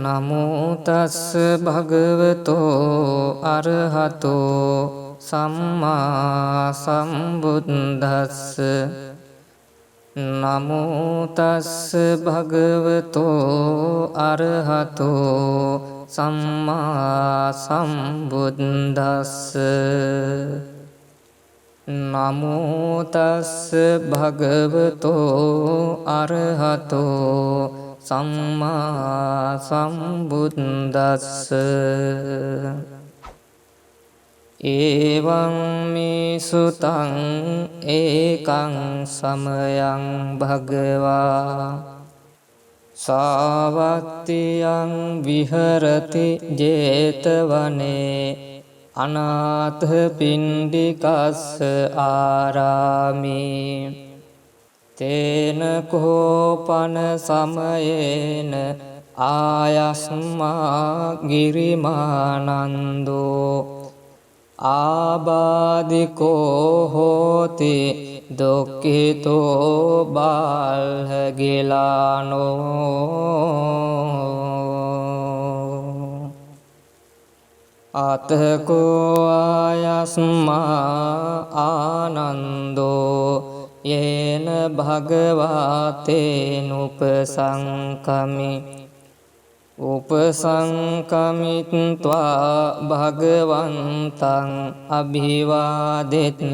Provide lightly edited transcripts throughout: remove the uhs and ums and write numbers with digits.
නමෝ තස්ස භගවතෝ අරහතෝ සම්මා සම්බුද්දස්ස. නමෝ තස්ස භගවතෝ අරහතෝ සම්මා සම්බුද්දස්ස. නමෝ තස්ස භගවතෝ අරහතෝ සම්මා සම්බුද්දස්ස. එවං මේ සුතං ඒකං සමයං භගවා සාවත්තියං විහරති ජේතවනේ අනාථ පිණ්ඩිකස්ස ආරාමේ. තේන කෝපන සමයේන ආයස්මා ගිරිමානන්දෝ ආබාධිකෝ හෝති දුක්ඛිතෝ බාල්හගිලානෝ. අතකෝ ආයස්මා ආනන්දෝ යේන භගවතේනුපසංකමි උපසංකමිත්වා භගවන්තං අභිවාදෙත්වා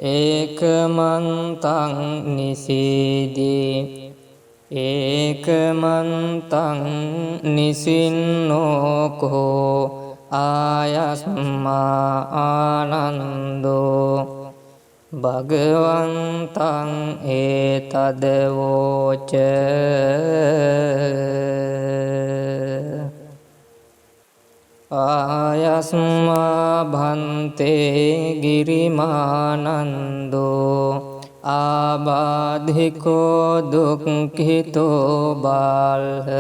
ඒකමන්තං නිසීදී. ඒකමන්තං නිසින්නෝකෝ ආයස්මා ආනන්දෝ භගවන්තං ඒතදවෝච. ආයස්මා භන්තේ ගිරිමානන්දෝ ආබාධිකෝ දුක්ඛිතෝ බාල්හගිලානෝ.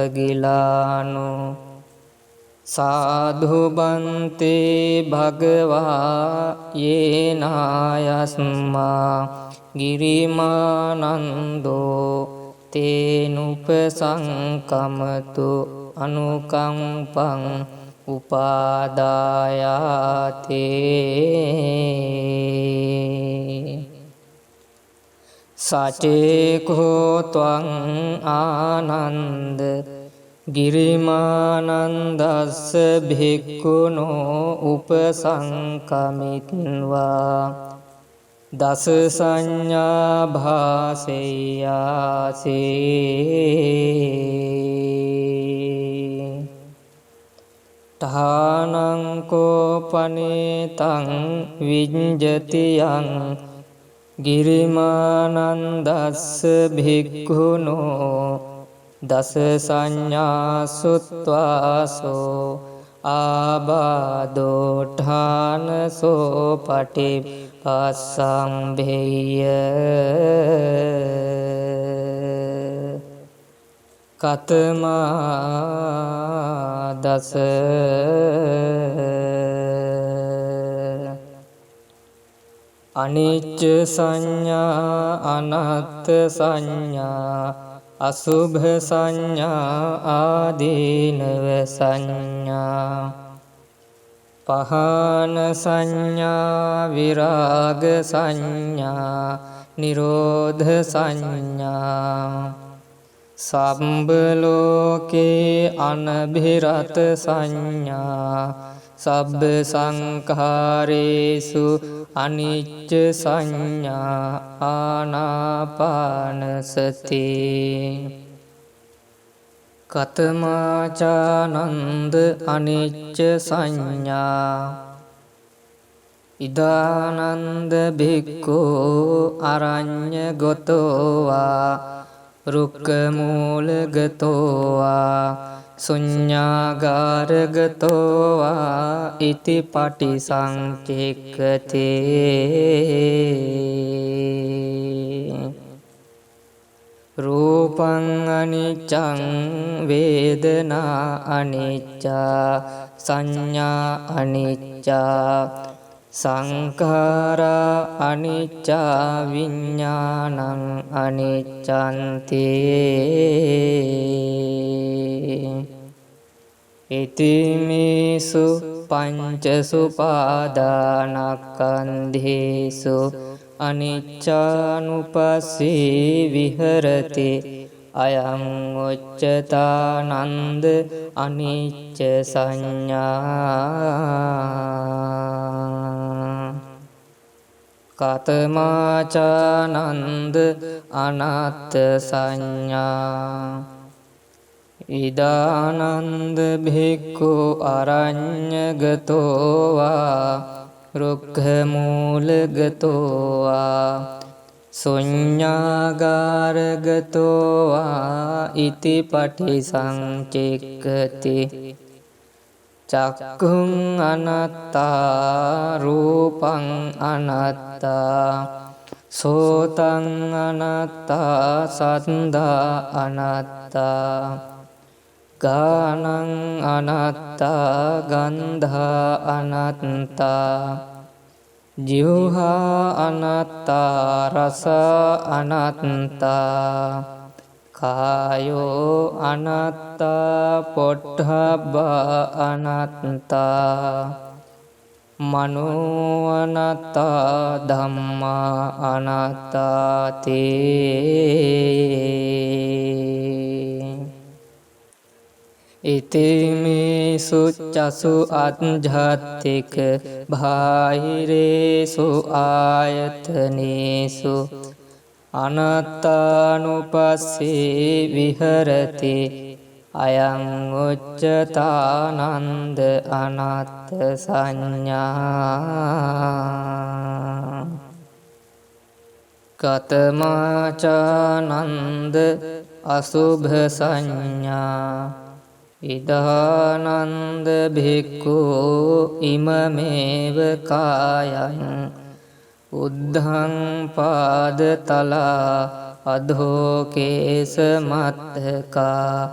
සාධු බන්තේ භගවා යේනායස්මා ගිරිමානන්දෝ තේනුපසංකමතු අනුකම්පං උපාදායාතේ. සචේකෝ ත්වං ආනන්ද ගිරිමානන්දස්ස භික්ඛුනෝ උපසංකමිත්වා දස සංඥා භාසෙය්‍යාසේ. ඨානං කෝපනේතං විඤ්ජතියං ගිරිමානන්දස්ස භික්ඛුනෝ දස සංඥා සුත්වාසෝ ආබාධෝ ඨානසෝ පටිපස්සම්භේය. කතමා දස අනිච්ච සංඥා අනත්ථ සංඥා අසුභ සංඥා ආදීනව සංඥා පහන සංඥා විරාග සංඥා නිරෝධ සංඥා සම්බ ලෝකේ අනභිරත සංඥා සබ්බ සංඛාරේසු අනිච්ච සංඥා ආනාපාන සති. කතමාචානන්ද අනිච්ච සංඥා ඉදානන්ද භික්ඛෝ අරඤ්ඤගතෝවා රුක්ඛමූලගතෝවා සුඤ්ඤාගාරගතෝවා ඉති පටිසංචෙක්ඛතේ. රූපං අනිච්චං වේදනා අනිච්චා සංඥා අනිච්චා සංඛාරා අනිච්චා විඤ්ඤාණං අනිච්ඡන්ති ඉතිමේසු පංචසු පාදානස්කන්ධේසු අනිච්චානුපස්සී විහෙරති අයං උච්චතානන්ද අනිච්ච සංඥා කතමාචානන්ද අනත්ත සංඥා ඉදානන්ද භික්ඛු අරඤ්ඤගතෝ වා රුක්ඛමූලගතෝ වා ශුඤ්ඤාගාරගතෝ වා ඉති පටිසංචෙක්ඛති චක්ඛුං අනත්තා රූපං අනත්තා සෝතං අනත්තා සද්ධා අනත්තා ගානං අනත්තා ගන්ධා අනත්තා ජීවහා අනත්තා රස අනත්තා කායෝ අනත්තා පොට්ඨබ්බ අනත්තා මනෝ අනත්තා ධම්මා අනත්තාති ඉතිමේසු චසු අඤ්ජත්තික බාහිරේසු ආයතනේසු අනත්තානුපස්සී විහෙරති අයං උච්චතානන්ද අනත්ත සංඥා කතමාචානන්ද අසුභ සංඥා ඉදානන්ද භික්ඛු ඉමමේව කායං උද්ධං පාදතලා අධෝකේස මත්තකා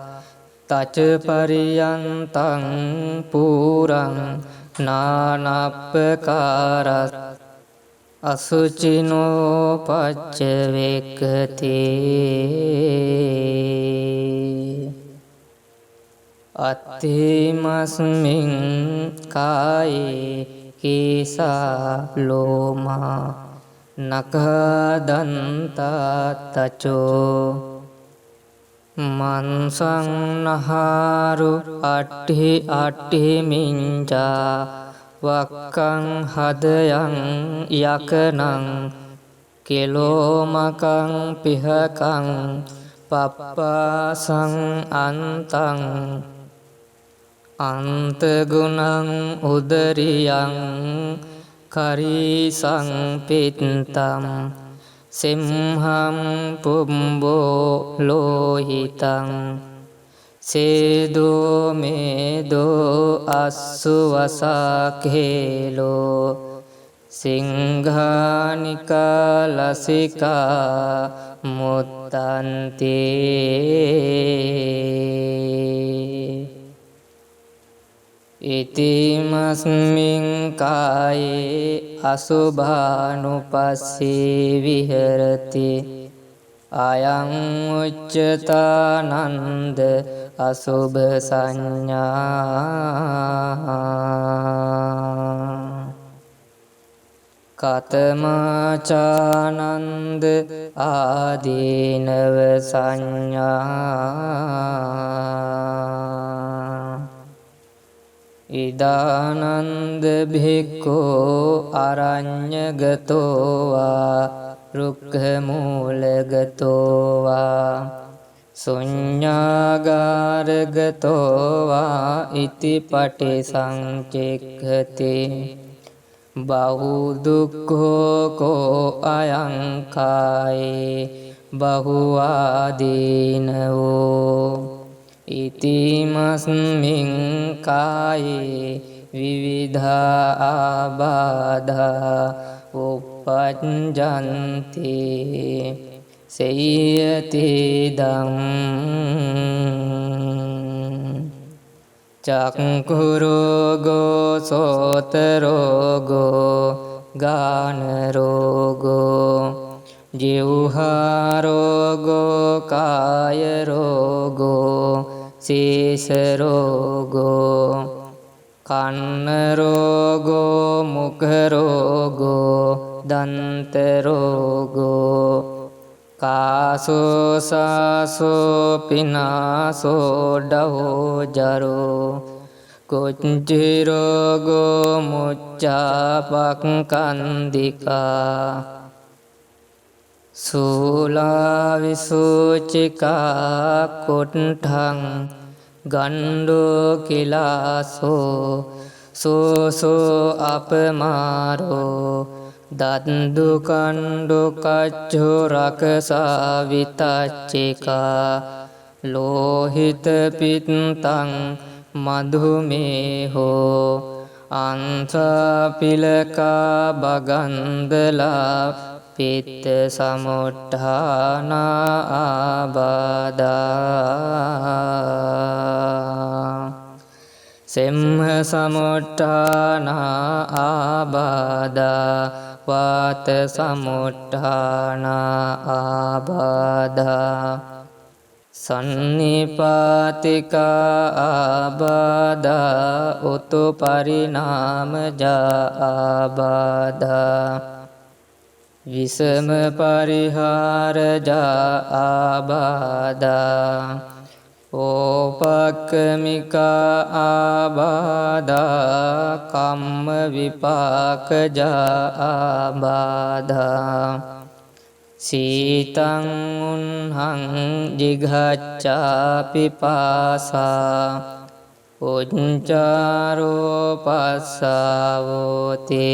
තච පරියන්තං පුරං නානප්පකාරස් අසුචිනෝ පච්චවේක්ඛති අත්ථිමස්මින් කායේ කේසා ලෝමා නඛදන්තා තචෝ මන්සං නහාරු අට්ඨි අට්ඨි මිංචා වක්කං හදයන් යකනං කෙලෝමකං පිහකං පප්පාසං අන්තං අන්තගුණං උදරියං කරීසං පිත්තම් සිම්හං පුම්බෝ ලෝහිතං සේදෝ මේදෝ අස්සු වසාකේලෝ සිංහානිකා ලසිකා මුත්තන්තේ ඉතිමස්මින් කායේ අසුභානුපස්සී විහෙරති අයං උච්චතානන්ද අසුභ සංඥා කතමාචානන්ද ආදීනව සංඥා ඉදානන්ද භික්ඛෝ අරඤ්ඤගතෝ වා රුක්ඛමූලගතෝ වා ශුඤ්ඤාගාරගතෝ වා ඉති පටිසංචෙක්ඛති බහු දුක්ඛෝ කෝ අයං කායේ බහු ආදීනවෝ ඉතිමස්මින් කායේ විවිධා ආබාධා උප්පජ්ජන්ති සේයති දම් චක්කුරෝගෝ සෝතරෝගෝ ගානරෝගෝ ජිව්හාරෝගෝ කායරෝගෝ සීසරෝගෝ කන්නරෝගෝ මුඛරෝගෝ දන්තරෝගෝ කාසෝ සාසෝ පිනාසෝ ඩහෝජරෝ කුච්චිරෝගෝ මුච්චාපක්ඛන්දිකා සූලාවිසූචිකා කුට්ඨං ගණ්ඩෝ කිලාසෝ සෝසෝ අපමාරෝ දන්දු කණ්ඩු කච්චෝ රකසා විතච්චිකා ලෝහිත පිත්තං මධුමේහෝ අංසපිලකා බගන්දලා පිත්ත සමුට්ඨාන ආබාධා සෙම්හ සමුට්ඨාන ආබාධා වාත සමුට්ඨාන ආබාධා සන්නිපාතිකා ආබාධා උතු පරිණාමජා ආබාධා විසම පරිහාරජා ආබාධා ඕපක්කමිකා ආබාධා කම්ම විපාකජා ආබාධා සීතං උන්හං ජිඝච්ඡා පිපාසා උච්චාරෝ පස්සාවෝතේ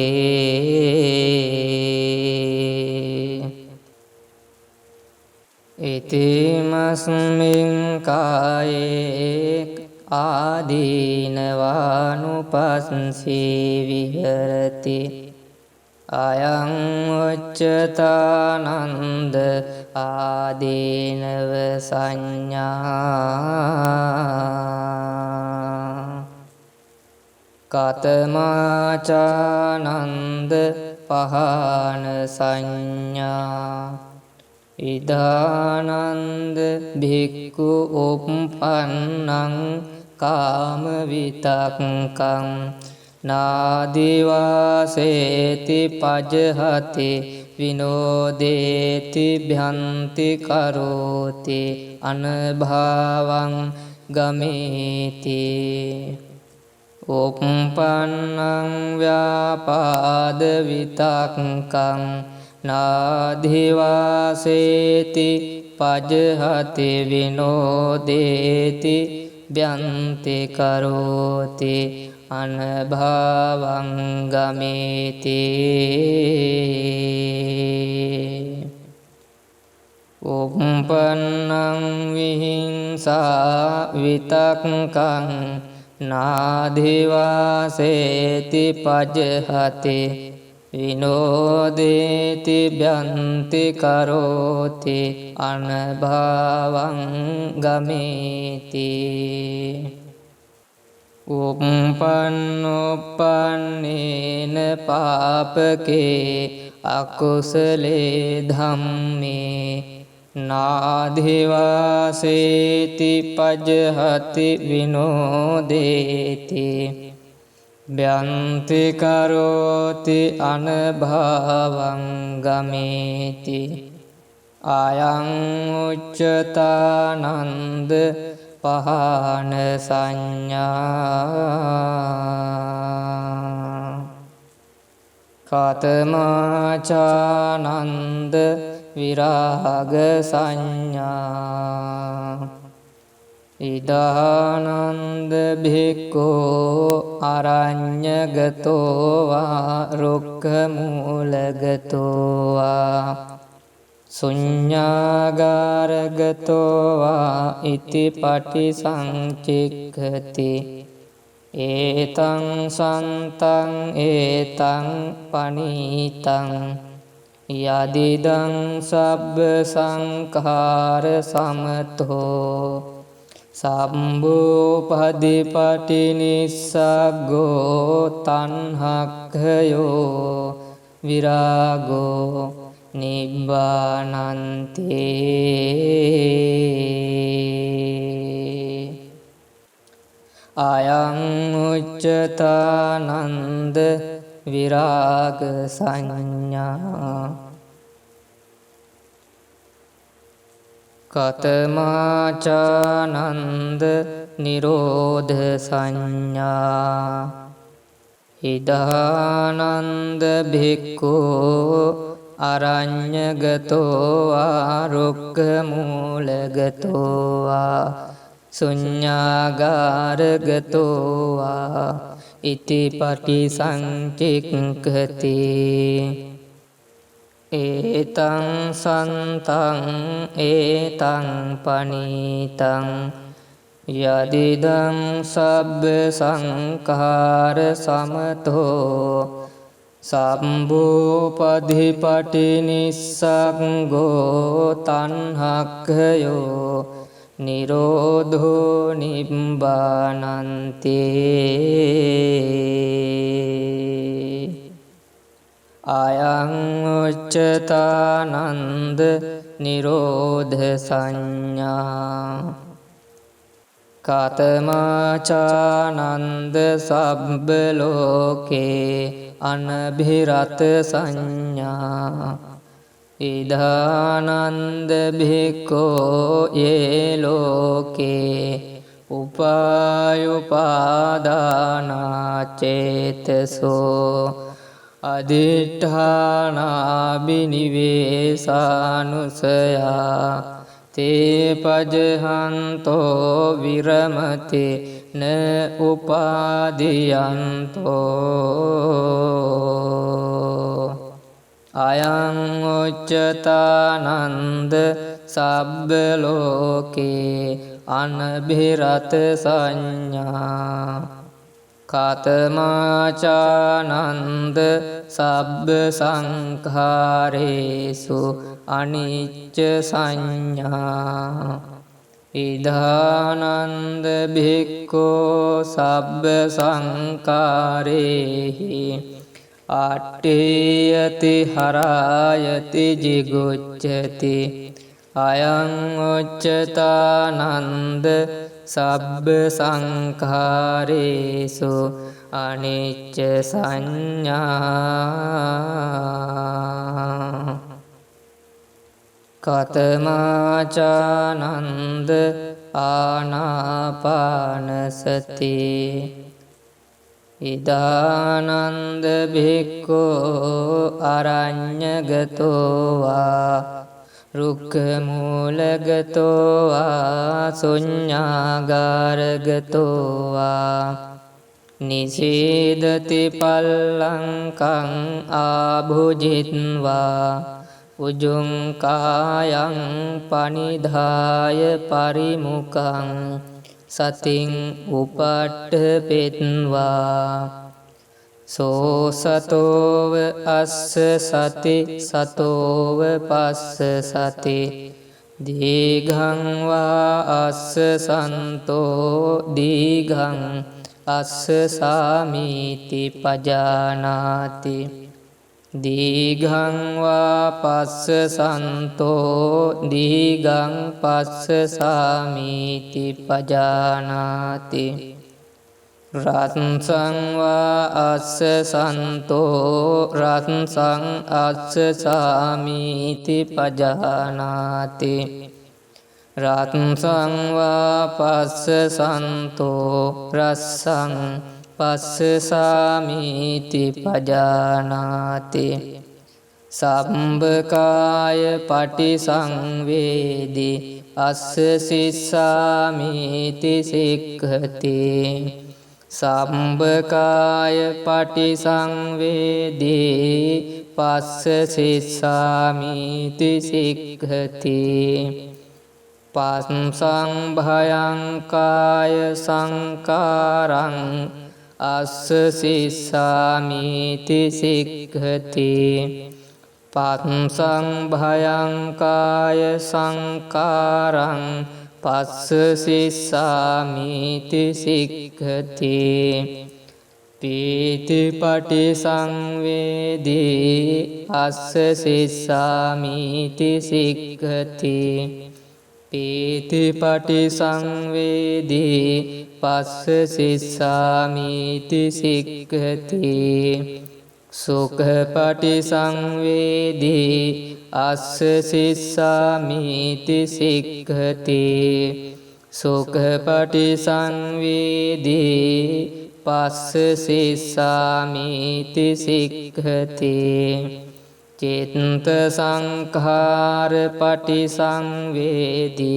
ඉතිමස්මින් කායේ ආදීනවානුපස්සී විහෙරති අයං උච්චතානන්ද ආදීනව සංඥා කතමාචානන්ද පහන සංඥා ඉදානන්ද භික්ඛු උප්පන්නං කාම විතක්කං නාදිවාසේති පජහති විනෝදේති භ්‍යන්ති කරෝති අනභාවං ගමේති උප්පන්නං ව්‍යාපාද විතක්කං නාධිවාසේති පජහති විනෝදේති භ්‍යන්ති කරෝති අනභාවං ගමේති උප්පන්නං විහිංසා විතක්කං නාධිවාසේති පජහති විනෝදේති භ්‍යන්ති කරෝති අනභාවං ගමේති උප්පන්නෝපන්නේන පාපකේ අකුසලේ ධම්මේ නාධිවාසේති පජහති විනෝදේති භ්‍යන්ති කරෝති අනභාවං ගමේති අයං උච්චතානන්ද පහන සංඥා කතමාචානන්ද විරාග සංඥා ඉදානන්ද භික්ඛෝ අරඤ්ඤගතෝ වා රුක්ඛ මූලගතෝ වා ශුඤ්ඤාගාරගතෝ වා ඉති පටිසංචික්ඛති ඒතං සන්තං ඒතං පනීතං යදිදං සබ්බ සංඛාර සමතෝ සම්බෝපදිපටි නිස්සග්ගෝ තණ්හක්ඛයෝ විරාගෝ නිබ්බානන්තේ අයං උච්චතානන්ද විරාග සංඥා කතමාචානන්ද නිරෝධ සංඥා ඉදානන්ද භික්ඛෝ අරඤ්ඤගතෝ ආරුක්ඛමූලගතෝ ආ ශුඤ්ඤාගාරගතෝ ආ ඉතිපටි සංචික්ඛති ඒතං සන්තං ඒතං පනීතං යදිදං සබ්බ සංඛාර සමතෝ සම්බෝපදිපටි නිස්සග්ගෝ තණ්හක්ඛයෝ නිරෝධෝ නිබ්බානන්තේ අයං උච්චතානන්ද නිරෝධ සංඥා කතමාචානන්ද සබ්බ ලෝකේ අනභිරත සංඥා ඉදානන්ද භික්ඛෝ යේ ලෝකේ උපායුපාදානා චේතසෝ අදිඨානාබිනිවේසානුසයා තේ පජහන්තෝ විරමති න උපාදියන්තෝ අයං උච්චතානන්ද සබ්බ ලෝකේ අනභිරත සංඥා කතමාචානන්ද සබ්බ සංඛාරේසු අනිච්ච සංඥා ඉදානන්ද භික්ඛෝ සබ්බ සංඛාරේහි අට්ඨේයති හරායති ජිගුච්ඡති අයං උච්චතානන්ද සබ්බ සංඛාරේසු අනිච්ච සංඥා කතමාචානන්ද ආනාපානසති ඉදානන්ද භික්ඛෝ අරඤ්ඤගතෝ වා රුක්ඛමූලගතෝ වා ශුඤ්ඤාගාරගතෝ වා නිසීදති පල්ලංකං ආභුජිත්වා උජුං කායං පනිධාය පරිමුඛං සතින් උපට්ඨපෙත්වා සෝ සතෝව අස්ස සති සතෝව පස්ස සති දීඝං වා අස්ස සන්තෝ දීඝං අස්ස සාමීති පජානාති දීඝං වා පස්ස සන්තෝ දීඝං පස්ස සාමීති පජානාති රත්සං වා අස්ස සන්තෝ රත්සං අස්ස සාමීති පජානාති රත්සං වා පස්ස සන්තෝ රස්සං පස්ස සාමීති පජානාති සම්බකාය පටිසංවේදී අස්ස සිස්සාමීති සික්ඛති සම්බකාය පටිසංවේදී පස්ස සිස්සාමීති සික්ඛති පස්සං භයං කාය සංකාරං අස්ස සිස්සාමීති සික්ඛති පස්සං භයං කාය සංකාරං පස්ස සිස්සාමිති සික්ඛති පීති පටිසංවේදී අස්ස සිස්සාමිති සික්ඛති පීති පටිසංවේදී පස්ස සිස්සාමිති සික්ඛති සුඛ පටිසංවේදී අස්ස සිස්සාමිති සික්ඛති සුඛ පටිසංවේදී පස්ස සිස්සාමිති සික්ඛති චිත්ත සංඛාර පටිසංවේදී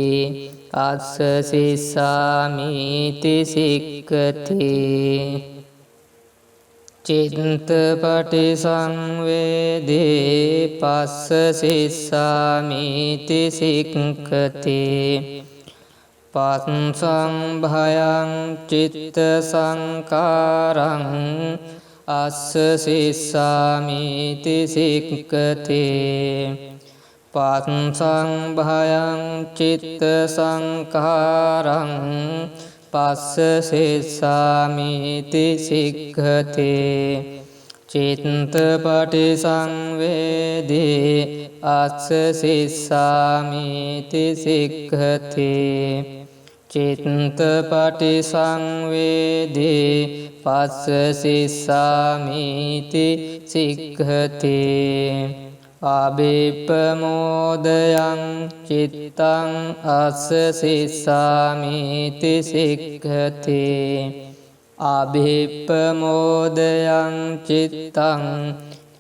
අස්ස සිස්සාමිති සික්ඛති චිත්ත පටිසංවේදී පස්ස සිස්සාමිති සික්ඛති පස්සං භයං චිත්ත සංකාරං අස්ස සිස්සාමිති සික්ඛති පස්සං භයං චිත්ත සංකාරං පස්ස සිස්සාමිති සික්ඛති චිත්ත පටිසංවේදී අස්ස සිස්සාමිති සික්ඛති චිත්ත පටිසංවේදී පස්ස සිස්සාමිති සික්ඛති අබිප්පමෝදයං චිත්තං අස්ස සිස්සාමිති සික්ඛති අබිප්පමෝදයං චිත්තං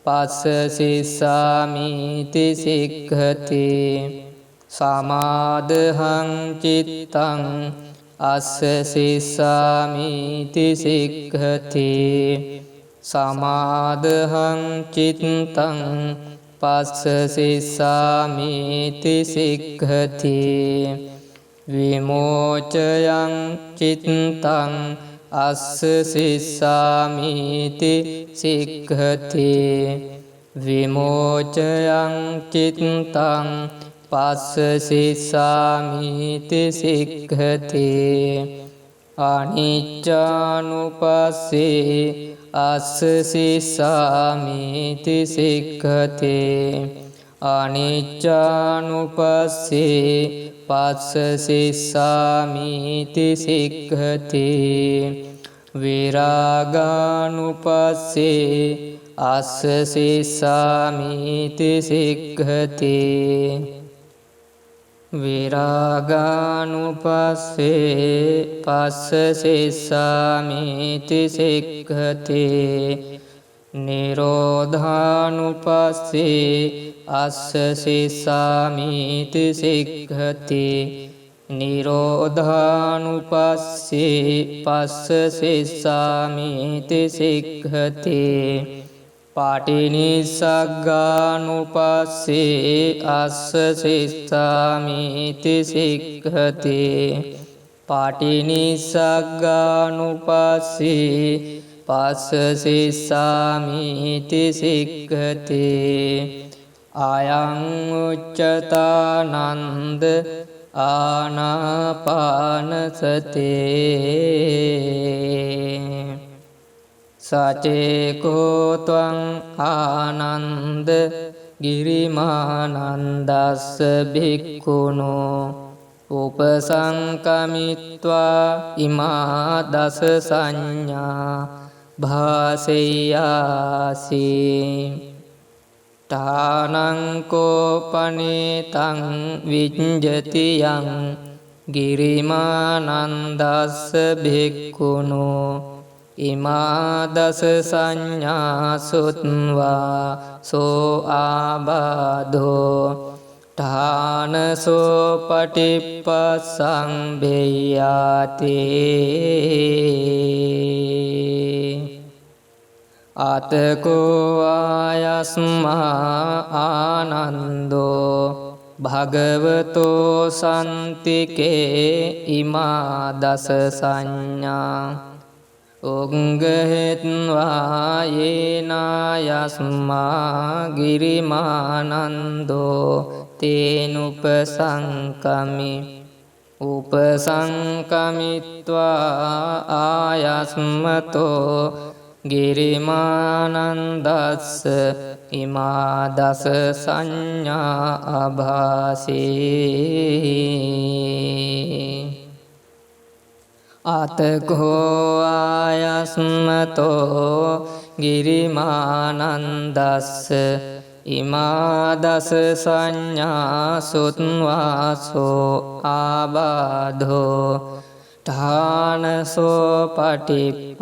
පස්ස සිස්සාමිති සික්ඛති සමාදහං චිත්තං අස්ස සිස්සාමිති සික්ඛති සමාදහං චිත්තං පස්ස සිස්සාමිති සික්ඛති විමෝචයං චිත්තං අස්ස සිස්සාමිති සික්ඛති විමෝචයං චිත්තං පස්ස සිස්සාමිති සික්ඛති අනිච්චානුපස්සේ අස්ස සිස්සාමිති සික්ඛති අනිච්චානුපස්සේ පස්ස සිස්සාමිති සික්ඛති විරාගානුපස්සේ අස්ස සිස්සාමිති සික්ඛති විරාගානුපස්සේ පස්ස සිස්සාමිති සික්ඛති නිරෝධානුපස්සේ අස්ස සිස්සාමිති සික්ඛති නිරෝධානුපස්සේ පස්ස සිස්සාමිති සික්ඛති පාටිනිස්සග්ගානුපස්සේ අස්ස සිස්සාමිති සික්ඛති පාටිනිස්සග්ගානුපස්සේ පස්ස සිස්සාමිති සික්ඛති අයං උච්චතානන්ද ආනාපානසතේ සචේකෝ ත්වං ආනන්ද ගිරිමානන්දස්ස භික්ඛුනෝ උපසංකමිත්වා ඉමා දස සංඥා භාසෙය්‍යාසී තානං කෝපනේතං විඤ්ජති යං ගිරිමානන්දස්ස භික්ඛුනෝ ඉමා දස සංඥා සුත්වා සෝ ආබාධෝ ඨානසෝ පටිප්පස්සං බෙය්‍යාති අතකෝ ආයස්මා ආනන්දෝ භගවතෝ සන්තිකේ ඉමා දස සංඥා උංගහෙත්වා යේනායස්මා ගිරිමානන්දෝ තේනුපසංකමි උපසංකමිත්වා ආයස්මතෝ ගිරිමානන්දස්ස ඉමා දස සංඥා අභාසී අතකෝ ආයස්මතෝ ගිරිමානන්දස්ස ඉමා දස සංඥා සුත්වාසෝ ආබාධෝ ඨානසෝ පටිපස්සම්බේ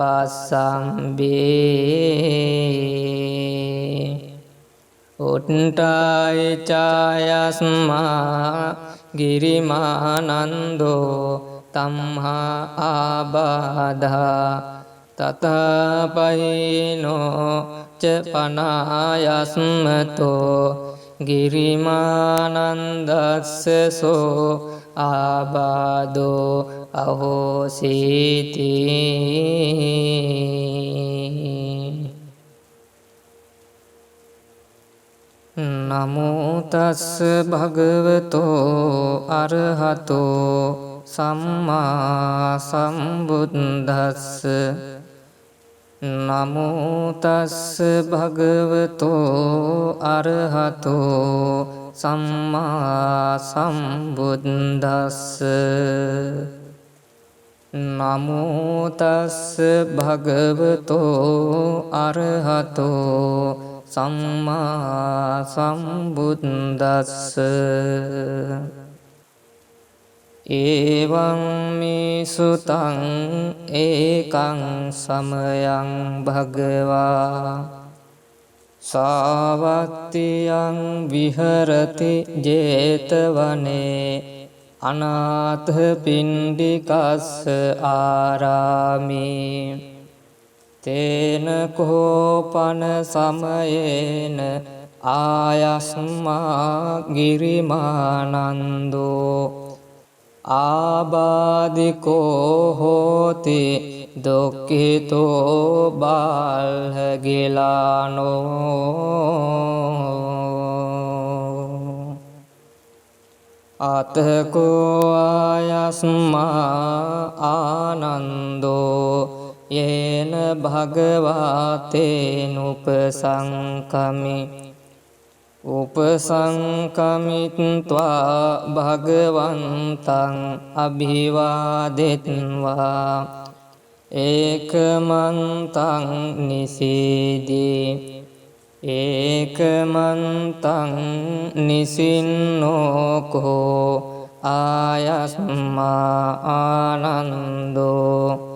උට්ඨාය චායස්මා ගිරිමානන්දෝ තම්හා ආබාධා තතපයිනෝ ච පනායස්මතෝ ගිරිමානන්දස්ස සෝ ආබාධෝ අහෝසීති නමෝ තස්ස භගවතෝ අරහතෝ සම්මා සම්බුද්දස්ස නමෝ තස්ස භගවතෝ අරහතෝ සම්මා සම්බුද්දස්ස නමෝ තස්ස භගවතෝ අරහතෝ සම්මා සම්බුද්දස්ස එවං මේ සුතං ඒකං සමයං භගවා සාවත්තියං විහරති ජේතවනේ අනාථ පිණ්ඩිකස්ස ආරාමේ තේන කෝපන සමයේන ආයස්මා ගිරිමානන්දෝ ආබාධිකෝ හෝති දුක්ඛිතෝ බාල්හගිලානෝ අතකෝ ආයස්මා ආනන්දෝ යේන භගවතේනුපසංකමි උපසංකමිත්වා භගවන්තං අභිවාදෙත්වා ඒකමන්තං නිසීදී ඒකමන්තං නිසින්නෝකෝ ආයස්මා ආනන්දෝ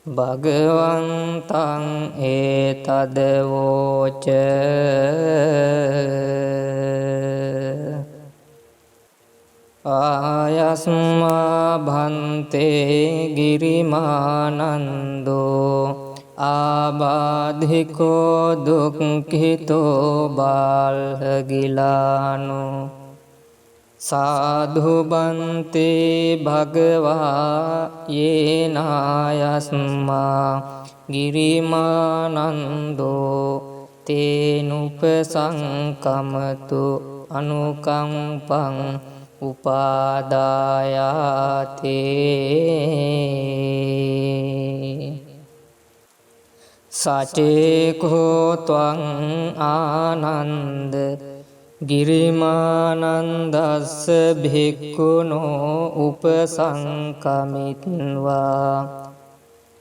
භගවන්තං ඒතදවෝච ආයස්මා භන්තේ ගිරිමානන්දෝ ආබාධිකෝ දුක්ඛිතෝ බාල්හගිලානෝ සාධුබන්තේ භගවා යේනායස්මා ගිරිමානන්දෝ තේනුපසංකමතු අනුකම්පං උපාදායාතේ සචේකෝ ත්වං ආනන්ද ගිරිමානන්දස්ස භික්ඛුනෝ උපසංකමිත්වා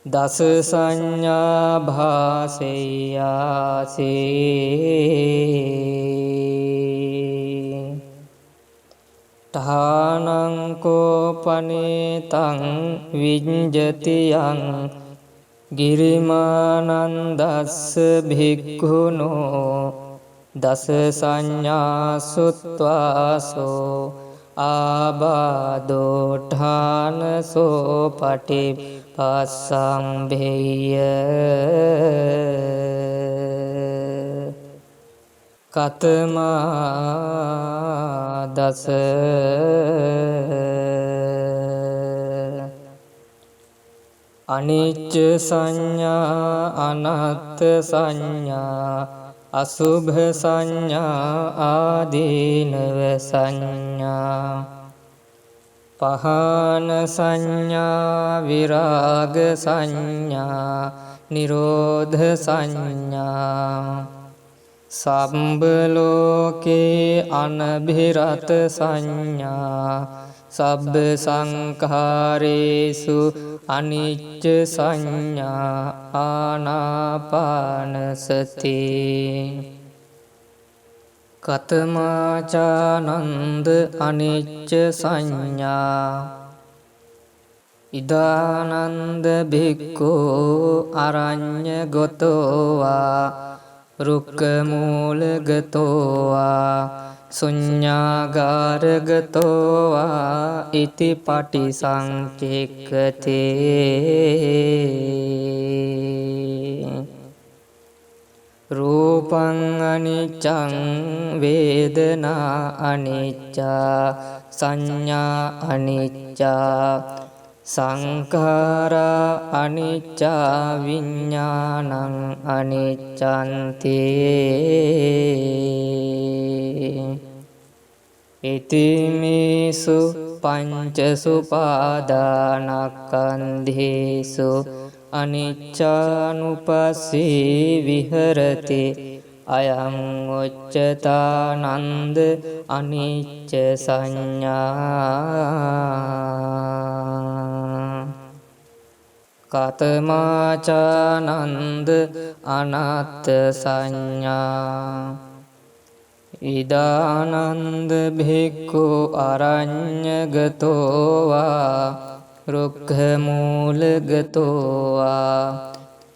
දස සංඥා භාසෙය්‍යාසේ ඨානං කෝපනේතං විඤ්ජතියං ගිරිමානන්දස්ස භික්ඛුනෝ දස සංඥා සුත්වාසෝ ආබාධෝ ඨානසෝ පටිපස්සම්භේය කතමා දස අනිච්ච සංඥා අනත්ථ සංඥා අසුභ සංඥා ආදීනව සංඥා පහන සංඥා විරාග සංඥා නිරෝධ සංඥා සම්බ ලෝකේ අනභිරත සංඥා සබ්බ සංඛාරේසු අනිච්ච සංඥා ආනාපාන සති කතමාචානන්ද අනිච්ච සංඥා ඉදානන්ද භික්ඛෝ අරඤ්ඤ ගතෝවා රුක්ඛ මූලගතෝවා ශුඤ්ඤාගාරගතෝවා ඉති පටිසංචෙක්ඛතේ රූපං අනිච්චං වේදනා අනිච්චා සංඥා අනිච්චා සංඛාරා අනිච්චා විඥානං අනිච්ඡන්ති ඉතිමේසු පංචසුපාදානස්කන්ධේසු අනිච්චානුපස්සී විහෙරති අයං උච්චතානන්ද අනිච්ච සංඥා කතමාචානන්ද අනත්ත සංඥා ඉදානන්ද භික්ඛු අරඤ්ඤගතෝවා රුක්ඛ මූලගතෝවා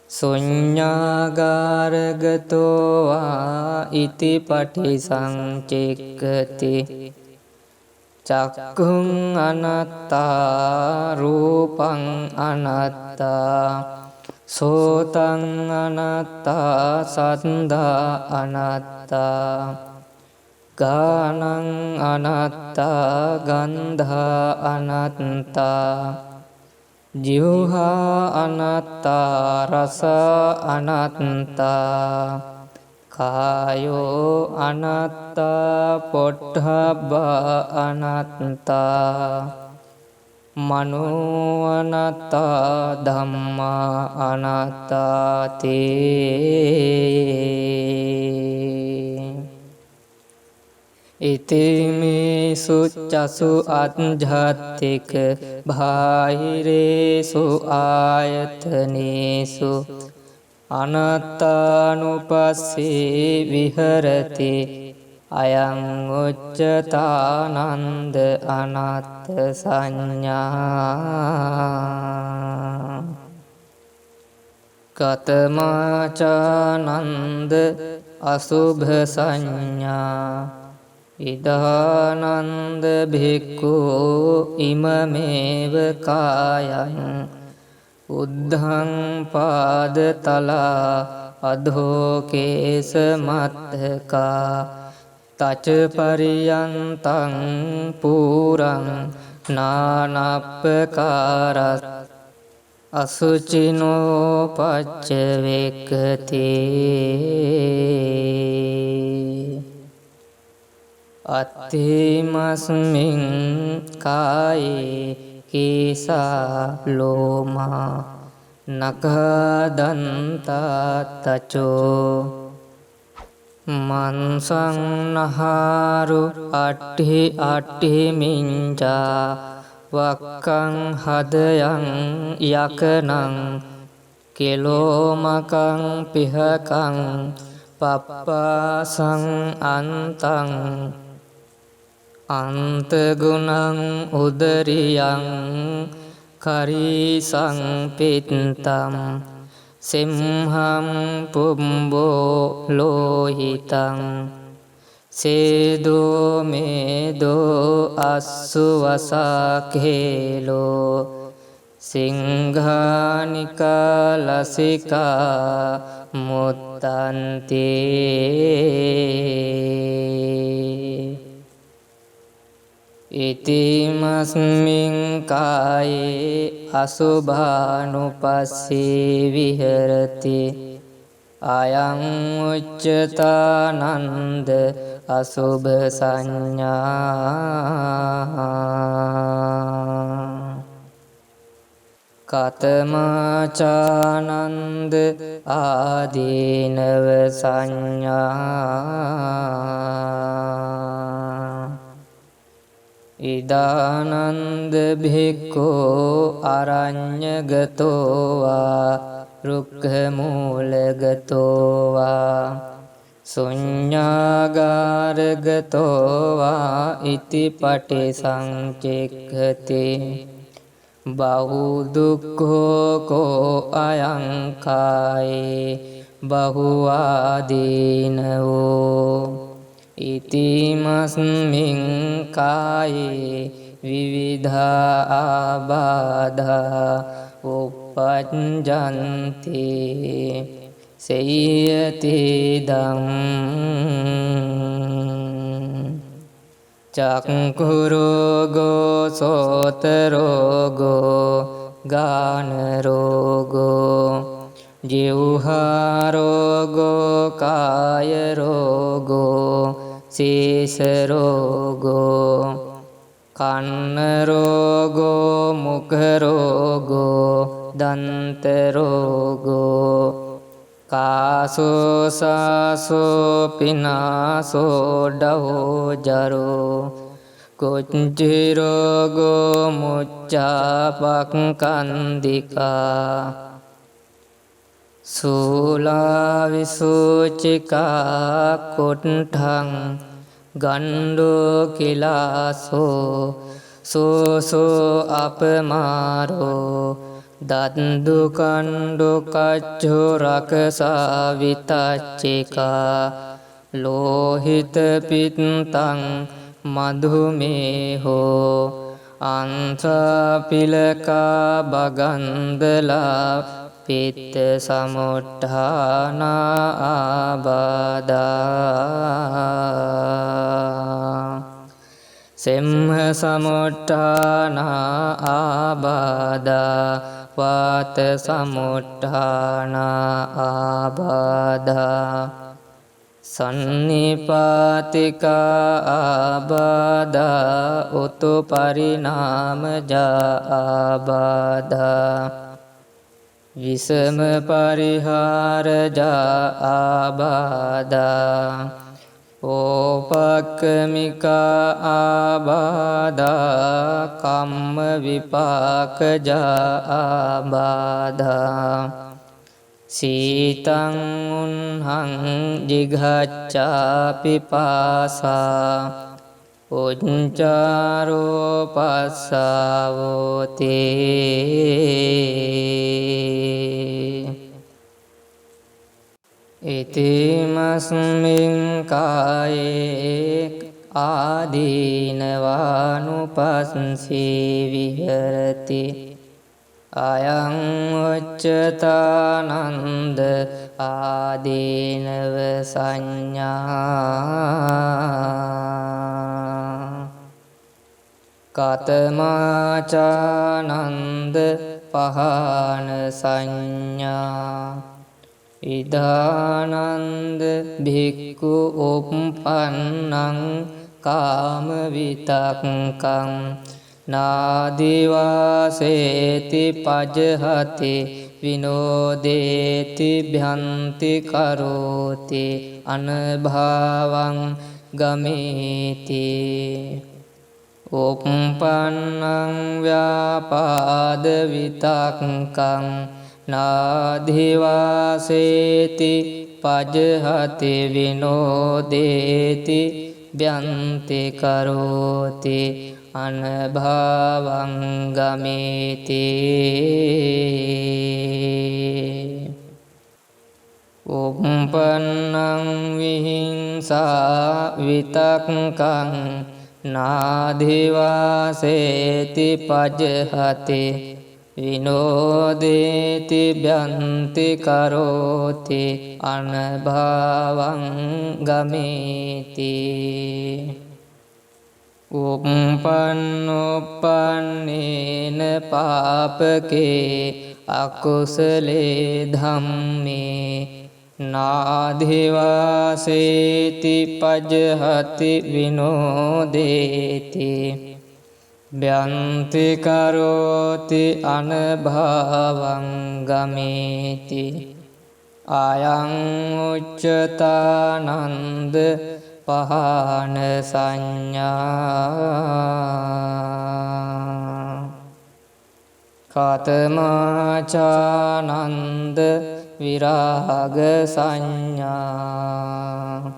ශුඤ්ඤාගාරගතෝවා ඉති පටිසංචෙක්ඛති චක්ඛුං අනත්තා රූපං අනත්තා සෝතං අනත්තා සද්ධා අනත්තා ගානං අනත්තා ගන්ධා අනත්තා ජීවහා අනත්තා රස අනත්තා කායෝ අනත්තා පොට්ඨබ්බ අනත්තා මනෝ අනත්තා ධම්මා අනත්තාති ඉතිමේසු චසු අඤ්ජත්තික බාහිරේසු ආයතනේසු අනත්තානුපස්සී විහෙරති අයං උච්චතානන්ද අනත්ත සංඥා කතමාචානන්ද අසුභ සංඥා ඉදානන්ද භික්ඛු ඉමමේව කායං උද්ධං පාදතලා අධෝකේස මත්තකා තච පරියන්තං පුරං නානප්පකාරස් අසුචිනෝ පච්චවෙක්ඛති අත්ථිමස්මින් කායේ කේසා ලෝමා නඛදන්තා තචෝ මන්සං නහාරු අට්ඨි අට්ඨි මිංචා වක්කං හදයන් යකනං කෙලෝමකං පිහකං පප්පාසං අන්තං අන්තගුණං උදරියං කරීසං පිත්තම් සිම්හං පුම්බෝ ලෝහිතං සේදෝ මේදෝ අස්සුවසාකේලෝ සිංහානිකා ලසිකා මුත්තන්තේ ඉතිමස්මින් කායේ අසුභානුපස්සී විහෙරති අයං උච්චතානන්ද අසුභ සංඥා කතමාචානන්ද ආදීනව සංඥා ඉදානන්ද භික්ඛෝ අරඤ්ඤගතෝවා රුක්ඛමූලගතෝවා සුඤ්ඤාගාරගතෝවා ඉති පටිසංචෙක්ඛති බහුදුක්ඛෝ කෝ අයං කායේ බහුවාදීනවෝ ඉතිමස්මින් කායේ විවිධා ආබාධා උප්පජ්ජන්ති සේයති දම් චක්ඛු රෝගෝ සෝත රෝගෝ ගාන රෝගෝ ජීවහා රෝගෝ කාය රෝගෝ සීස රෝගෝ කන්න රෝගෝ මුඛ රෝගෝ දන්ත රෝගෝ කාසෝ සාසෝ පිනාසෝ ඩහෝ ජරෝ කුච්චි රෝගෝ මුච්ඡාපක්ඛන්දිකා සූලා විසුචිකා කුට්ඨං ගණ්ඩෝ කිලාසෝ සෝසෝ අපමාරෝ දන්දු කණ්ඩු කච්චෝ රකසා විතච්චිකා ලෝහිත පිත්තං මධුමේහෝ අන්සපිලකා බගන්දලා පිත්ත සමුට්ඨාන ආබාධා සෙම්හ සමුට්ඨාන ආබාධා වාත සමුට්ඨාන ආබාධා සන්නිපාතිකා ආබාධා උතු පරිණාමජා ආබාධා විසම පරිහාරජා ආබාධා ඕපක්කමිකා ආබාධා කම්ම විපාකජා ආබාධා සීතං උන්හං ජිඝච්ඡා පිපාසා උච්චාරෝ පස්සාවෝතේ ඉතිමස්මින් කායේ ආදීනවානුපස්සී විහෙරති අයං උච්චතානන්ද ආදීනව සංඥා කතමාචානන්ද පහන සංඥා ඉදානන්ද භික්ඛු උප්පන්නං කාම විතක්කං නාදිවාසේති පජහති විනෝදේති භ්‍යන්ති කරෝති අනභාවං ගමේති උප්පන්නං ව්‍යාපාද විතක්කං නාධිවාසේති පජහති විනෝදේති භ්‍යන්ති කරෝති අනභාවං ගමේති උප්පන්නං විහිංසා විතක්කං නාධිවාසේති පජහති විනෝදේති භ්‍යන්ති කරෝති අනභාවං ගමේති උප්පන්නෝපන්නේන පාපකේ අකුසලේ ධම්මේ නාධිවාසේති පජහති විනෝදේති බ්‍යන්ති කරෝති අනභවං ගමේති අයං උච්චතානන්ද පහන සංඥා කතමාචානන්ද විරාග සංඥා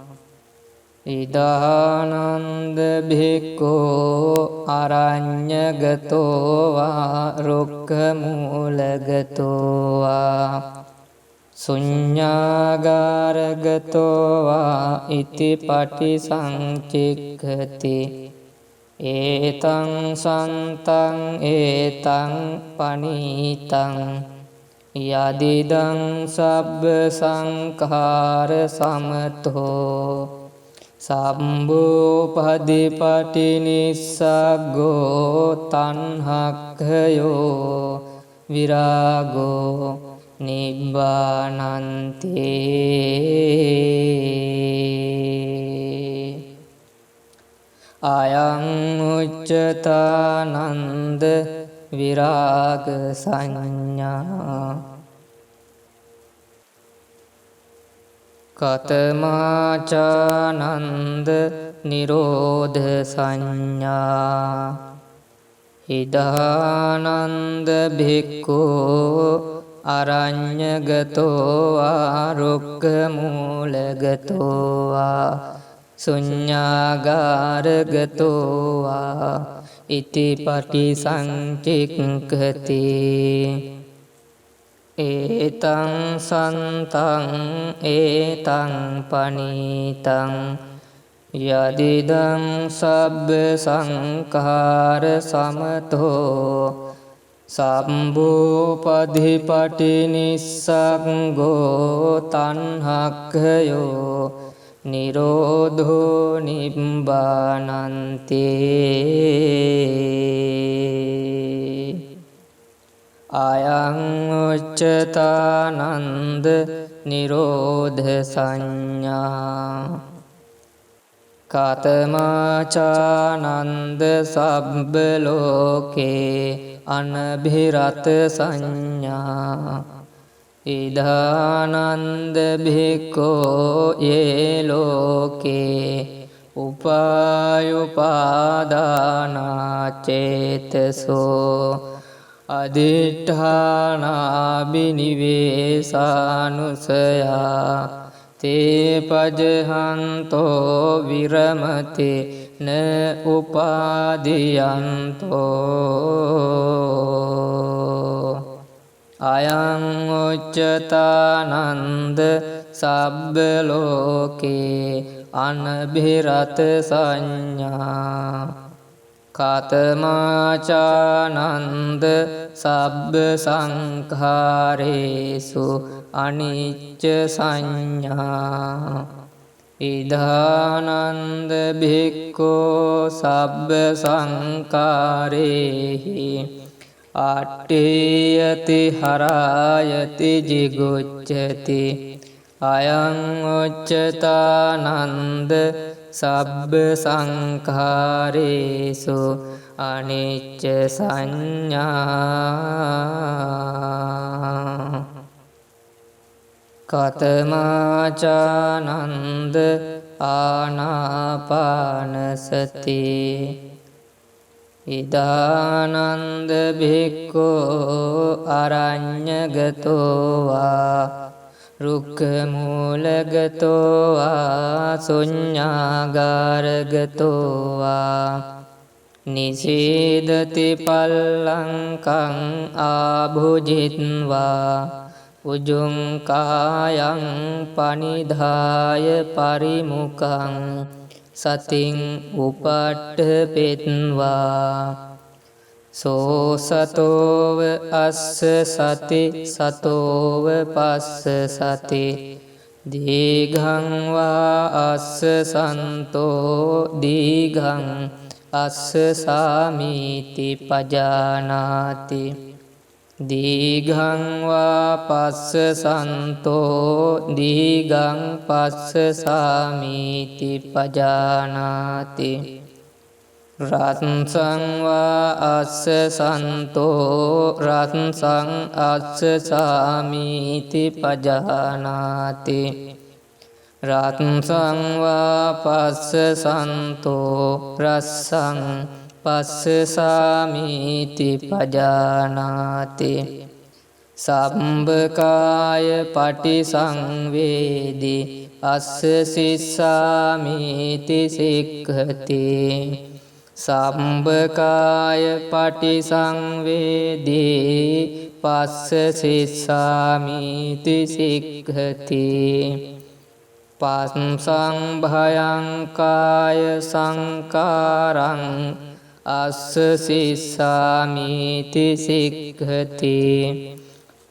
ඉදානන්ද භික්ඛෝ අරඤ්ඤගතෝ වා රුක්ඛමූලගතෝ වා ශුඤ්ඤාගාරගතෝ වා ඉතිපටි සංචික්ඛති ඒතං සන්තං ඒතං පනීතං යදිදං සබ්බ සංඛාර සමතෝ සම්බුපදිපටි නිස්සග්ගෝ තණ්හක්ඛයෝ විරාගෝ නිබ්බානන්ති අයං උච්චතානන්ද විරාග සංඥා කතමාචානන්ද නිරෝධ සංඥා ඉදානන්ද භික්ඛෝ අරඤ්ඤගතෝ වා රුක්ඛමූලගතෝ වා ශුඤ්ඤාගාරගතෝ වා ඉතිපටි සංචික්ඛති ඒතං සන්තං ඒතං පනීතං යදිදං සබ්බ සංඛාර සමතෝ සම්බුපදිපටි නිස්සග්ගෝ තණ්හක්ඛයෝ නිරෝධෝ නිබ්බානන්ති අයං උච්චතානන්ද නිරෝධ සංඥා කතමාචානන්ද සබ්බ ලෝකේ අනභිරත සංඥා ඉදානන්ද භික්ඛෝ යේ ලෝකේ උපායුපාදානා චේතසෝ අදිඨානාබිනිවේසානුසයා තේ පජහන්තෝ විරමති න උපාදියන්තෝ අයං උච්චතානන්ද සබ්බ ලෝකේ අනභිරත සංඥා කතමාචානන්ද සබ්බ සංඛාරේසු අනිච්ච සංඥා ඉදානන්ද භික්ඛෝ සබ්බ සංඛාරේහි අට්ඨේයති හරායති ජිගුච්ඡති අයං උච්චතානන්ද සබ්බ සංඛාරේසු අනිච්ච සංඥා කතමාචානන්ද ආනාපානසති ඉදානන්ද භික්ඛෝ අරඤ්ඤගතෝ වා රුක්ඛමූලගතෝ වා ශුඤ්ඤාගාරගතෝ වා නිසීදති පල්ලංකං ආභුජිත්වා උජුං කායං පනිධාය පරිමුඛං සතින් උපට්ඨපෙත්වා සෝ සතෝව අස්ස සති සතෝව පස්ස සති දීඝං වා අස්ස සන්තෝ දීඝං අස්ස සාමීති පජානාති දීඝං වා පස්ස සන්තෝ දීඝං පස්ස සාමීති පජානාති රත්සං වා අස්ස සන්තෝ රත්සං අස්ස සාමීති පජානාති රත්සං වා පස්ස සන්තෝ රස්සං පස්ස සාමීති පජානාති සම්බකාය පටිසංවේදී අස්ස සිස්සාමීති සික්ඛති සම්බකාය පටිසංවේදී පස්ස සිස්සාමීති සික්ඛති පස්සං භයං කාය සංකාරං අස්ස සිස්සාමීති සික්ඛති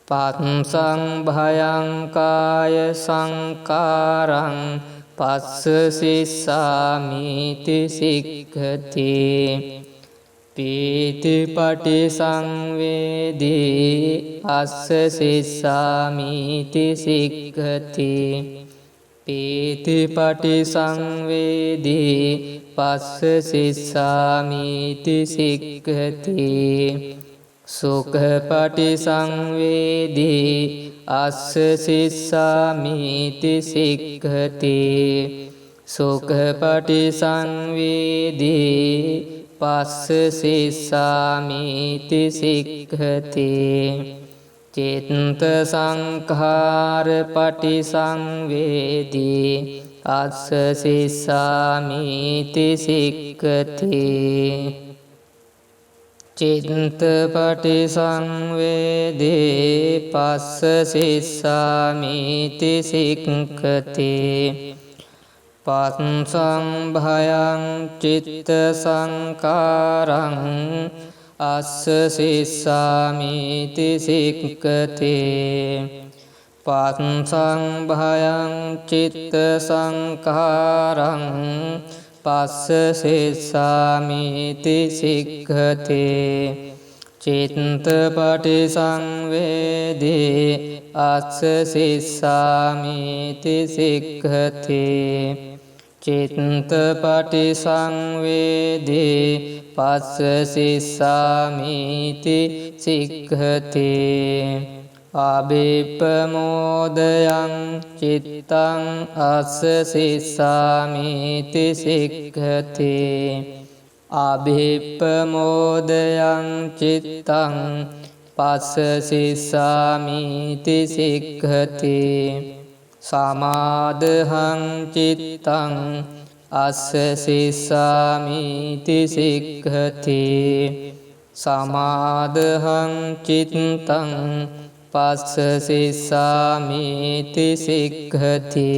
පස්සං භයං කාය සංකාරං පස්ස සිස්සාමීති සික්ඛති පීති පටිසංවේදී අස්ස සිස්සාමීති සික්ඛති පීති පටිසංවේදී පස්ස සිස්සාමීති සික්ඛති සුඛ පටිසංවේදී අස්ස සිස්සාමීති සික්ඛති සුඛ පටිසංවේදී පස්ස සිස්සාමීති සික්ඛති චිත්ත සංඛාර පටිසංවේදී අස්ස සිස්සාමීති සික්ඛති චිත්ත පටිසංවේදී පස්ස සිස්සාමීති සික්ඛති පස්සං භයං චිත්ත සංකාරං අස්ස සිස්සාමීති සික්ඛති පස්සං භයං චිත්ත සංකාරං පස්ස සිස්සාමීති සික්ඛති චිත්ත පටිසංවේදී අස්ස සිස්සාමීති සික්ඛති චිත්ත පටිසංවේදී පස්ස සිස්සාමීති සික්ඛති අබිප්පමෝදයං චිත්තං අස්ස සිස්සාමීති සික්ඛති අබිප්පමෝදයං චිත්තං පස්ස සිස්සාමීති සික්ඛති සමාදහං චිත්තං අස්ස සිස්සාමීති සික්ඛති සමාදහං චිත්තං පස්ස සිස්සාමීති සික්ඛති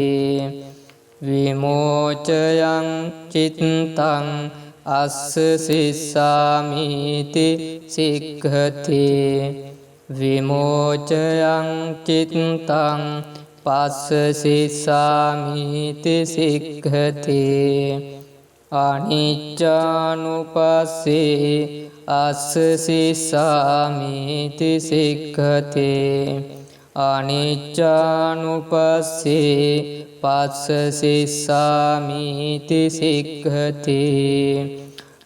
විමෝචයං චිත්තං අස්ස සිස්සාමීති සික්ඛති විමෝචයං චිත්තං පස්ස සිස්සාමීති සික්ඛති අනිච්චානුපස්සේ අස්ස සිස්සාමීති සික්ඛති අනිච්චානුපස්සේ පස්ස සිස්සාමීති සික්ඛති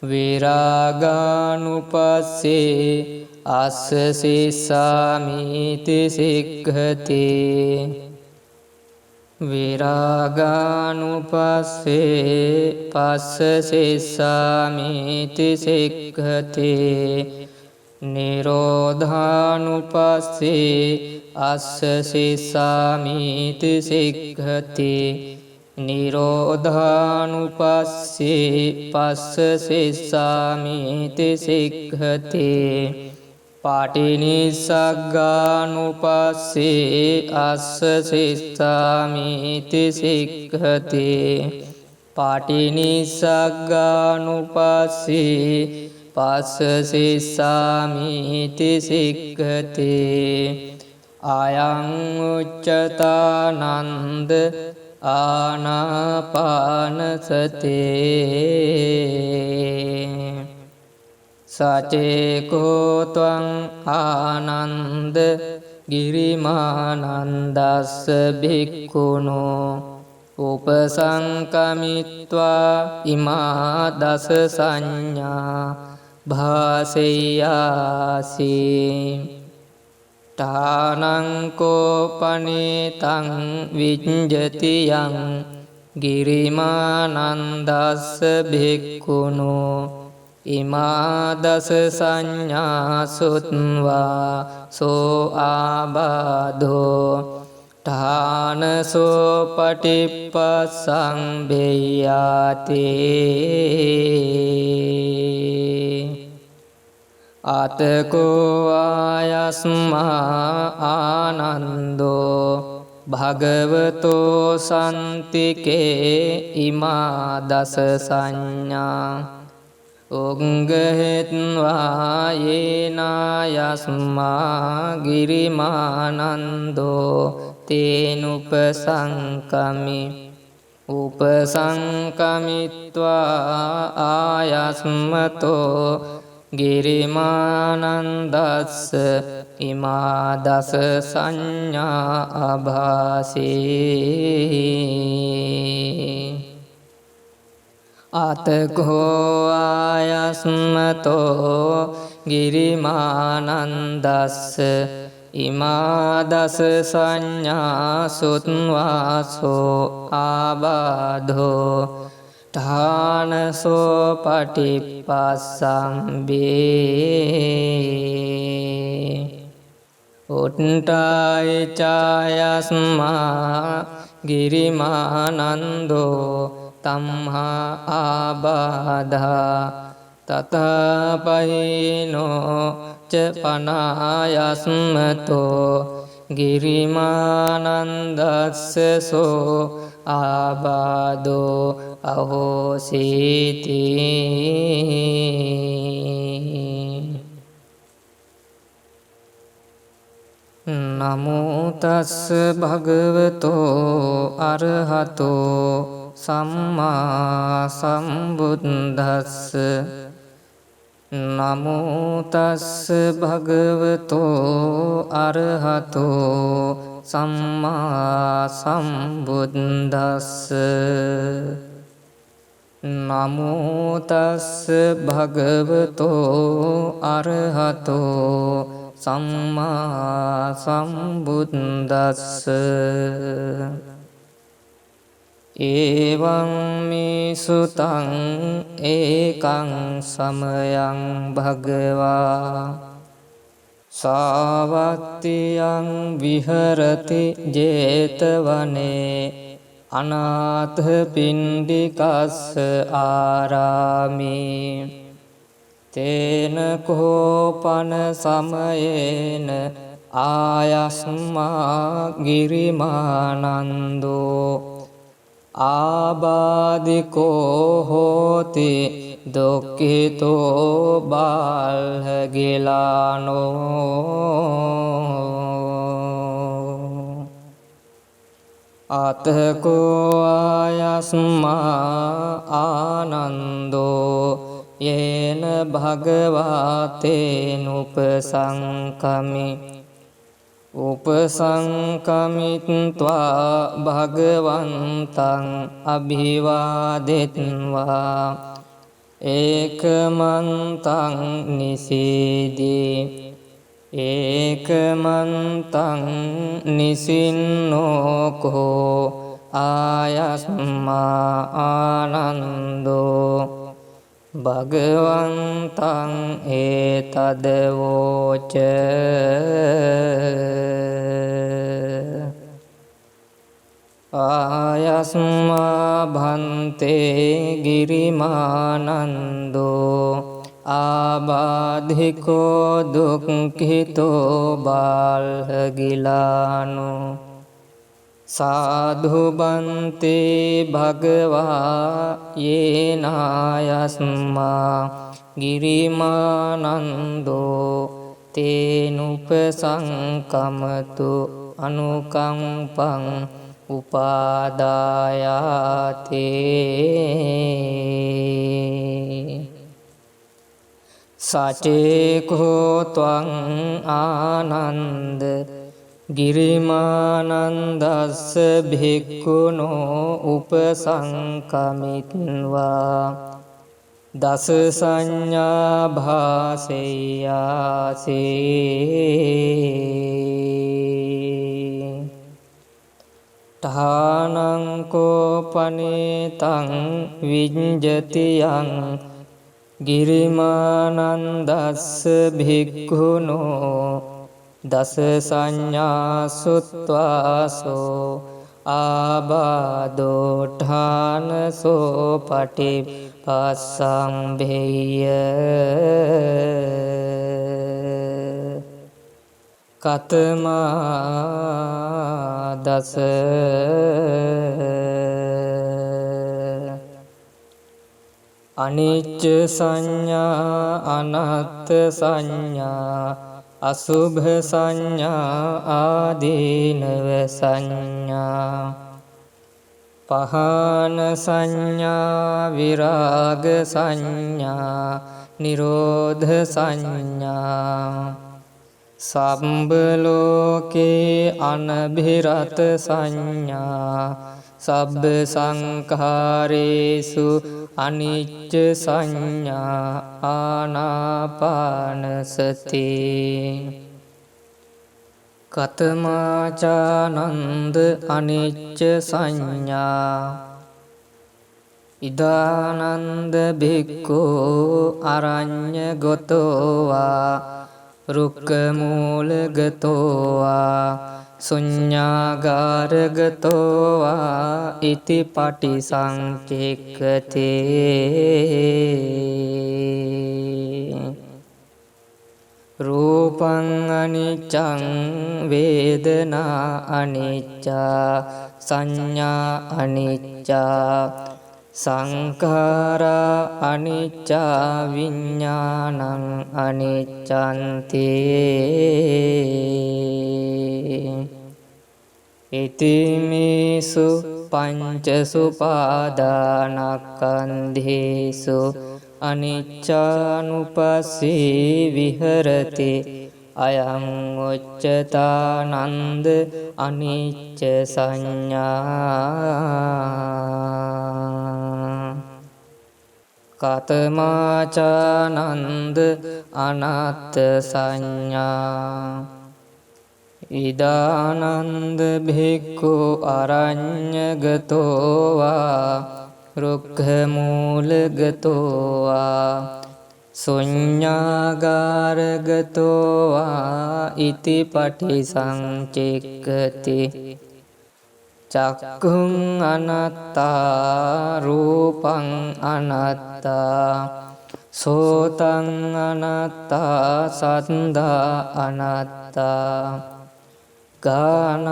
විරාගානුපස්සේ අස්ස සිස්සාමීති සික්ඛති විරාගානුපස්සේ පස්ස සිස්සාමීති සික්ඛති නිරෝධානුපස්සේ අස්ස සිස්සාමීති සික්ඛති නිරෝධානුපස්සේ පස්ස සිස්සාමීති සික්ඛති පාටිනිස්සග්ගානුපස්සේ අස්ස සිස්සාමීති සික්ඛති පාටිනිස්සග්ගානුපස්සේ පස්ස සිස්සාමීති සික්ඛති අයං උච්චතානන්ද ආනාපානසතේ සචේකෝ ත්වං ආනන්ද ගිරිමානන්දස්ස භික්ඛුනෝ උපසංකමිත්වා ඉමා දස සංඥා භාසෙයාසී ඨානංකෝපනේතං විඤ්ජති යං ගිරිමානන්දස්ස භික්ඛුනෝ ඉමා දස සංඥා සුත්වා සෝ ආබාධෝ ඨානසෝ පටිප්පස්සං බේයාති අතකෝ ආයස්මා ආනන්දෝ භගවතෝ සන්තිකේ ඉමා දස සංඥා උංගහෙත්වා යේනායස්මා ගිරිමානන්දෝ තේනුපසංකමි උපසංකමිත්වා ආයස්මතෝ ගිරිමානන්දස්ස ඉමා දස සංඥා අභාසී අතකෝ ආයස්මතෝ ගිරිමානන්දස්ස ඉමා දස සංඥා සුත්වාසෝ ආබාධෝ ඨානසෝ පටිප්පස්සං බේ උට්ඨාය චායස්මා ගිරිමානන්දෝ තම්හා ආබාධා තතපහිනෝ ච පනායස්මතෝ ගිරිමානන්දස්ස සෝ ආබාධෝ අහෝසීති නමෝ තස්ස භගවතෝ අරහතෝ සම්මා සම්බුද්දස්ස නමෝ තස්ස භගවතෝ අරහතෝ සම්මා සම්බුද්දස්ස නමෝ තස්ස භගවතෝ අරහතෝ සම්මා සම්බුද්දස්ස එවං මේ සුතං ඒකං සමයං භගවා සාවත්තියං විහරති ජේතවනේ අනාථ පිණ්ඩිකස්ස ආරාමේ තේන කෝපන සමයේන ආයස්මා ගිරිමානන්දෝ ආබාධිකෝ හෝති දුක්ඛිතෝ බාල්හගිලානෝ අතකෝ ආයස්මා ආනන්දෝ යේන භගවතේනුපසංකමි උපසංකමිත්වා භගවන්තං අභිවාදෙත්වා ඒකමන්තං නිසීදී ඒකමන්තං නිසින්නෝකෝ ආයස්මා ආනන්දෝ භගවන්තං ඒතදවෝච ආයස්මා භන්තේ ගිරිමානන්දෝ ආබාධිකෝ දුක්ඛිතෝ බාල්හගිලානෝ සාධු බන්තේ භගවා යේනායස්මා ගිරිමානන්දෝ තේනුපසංකමතු අනුකම්පං උපාදායාතේ සචේකෝ ත්වං ආනන්ද ගිරිමානන්දස්ස භික්ඛුනෝ උපසංකමිත්වා දස සංඥා භාසෙය්‍යාසේ ඨානං කෝපනේතං විඤ්ජතියං ගිරිමානන්දස්ස භික්ඛුනෝ දස සංඥා සුත්වාසෝ ආබාධෝ ඨානසෝ පටිපස්සම්භේය කතමා දස අනිච්ච සංඥා අනත්ථ සංඥා අසුභ සංඥා ආදීනව සංඥා පහන සංඥා විරාග සංඥා නිරෝධ සංඥා සම්බ ලෝකේ අනභිරත සංඥා සබ්බ සංඛාරේසු අනිච්ච සංඥා ආනාපානසති කතමාචානන්ද අනිච්ච සංඥා ඉදානන්ද භික්ඛෝ අරඤ්ඤ ගතෝවා රුක්ඛ මූලගතෝවා ශුඤ්ඤාගාරගතෝවා ඉති පටිසංචෙක්ඛතේ රූපං අනිච්ඡං වේදනා අනිච්චා සංඥා අනිච්චා සංඛාරා අනිච්චා විඥානං අනිච්ඡන්ති ඉතිමේසු පංචසුපාදානස්කන්ධේසු අනිච්චානුපස්සී විහෙරති අයං උච්චතානන්ද අනිච්ච සංඥා කතමාචානන්ද අනත්ථ සංඥා ඉදානන්ද භික්ඛු අරඤ්ඤගතෝවා රුක්ඛ මූලගතෝවා ශුඤ්ඤාගාරගතෝවා ඉති පටිසංචෙක්ඛති චක්ඛුං අනත්තා රූපං අනත්තා සෝතං අනත්තා සද්ධා අනත්තා ගානං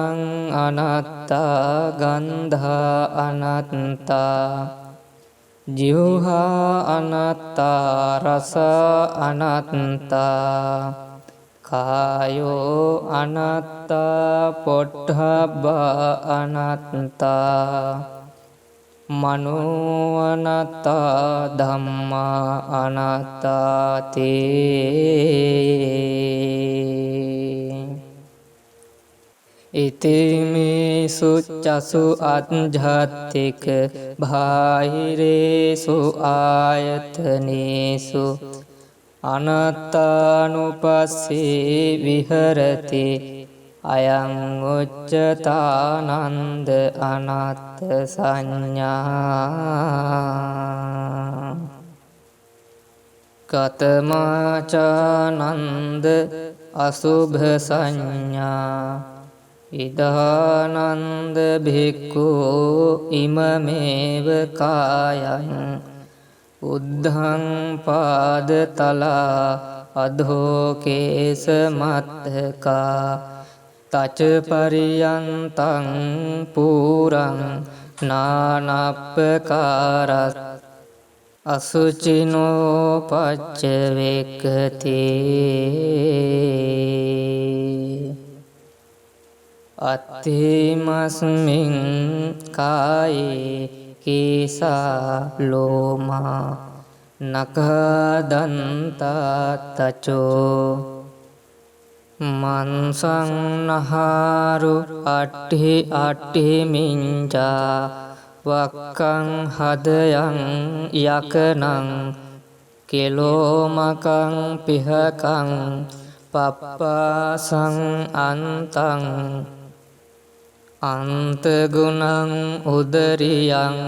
අනත්තා ගන්ධා අනත්තා ජීවහා අනත්තා රස අනත්තා කායෝ අනත්තා පොට්ඨබ්බ අනත්තා මනෝ අනත්තා ධම්මා අනත්තාති ඉතිමේසු චසු අඤ්ජත්තික බාහිරේසු ආයතනේසු අනත්තානුපස්සී විහෙරති අයං උච්චතානන්ද අනත්ථ සංඥා කතමාචානන්ද අසුභ සංඥා ඉදානන්ද භික්ඛු ඉමමේව කායං උද්ධං පාදතලා අධෝ කේස මත්තකා තච පරියන්තං පුරං නානප්පකාරස් අසුචිනෝ පච්චවේක්ඛති අත්ථිමස්මින් කායේ කේසා ලෝමා නඛදන්තා තචෝ මන්සංනහාරු අට්ඨි අට්ඨි මිංචා වක්කං හදයන් යකනං කෙලෝමකං පිහකං පප්පාසං අන්තං අන්තගුණං උදරියං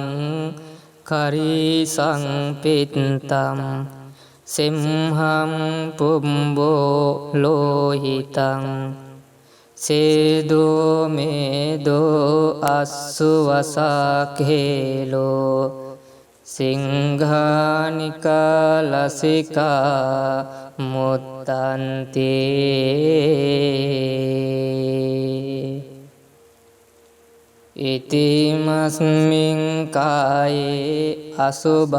කරීසං පිත්තම් සිම්හම් පුම්බෝ ලෝහිතං සේදෝ මේදෝ අස්සු වසාකේලෝ සිංහානිකා ලසිකා මුත්තන්තේ ඉතිමස්මින් කායේ අසුභානුපස්සී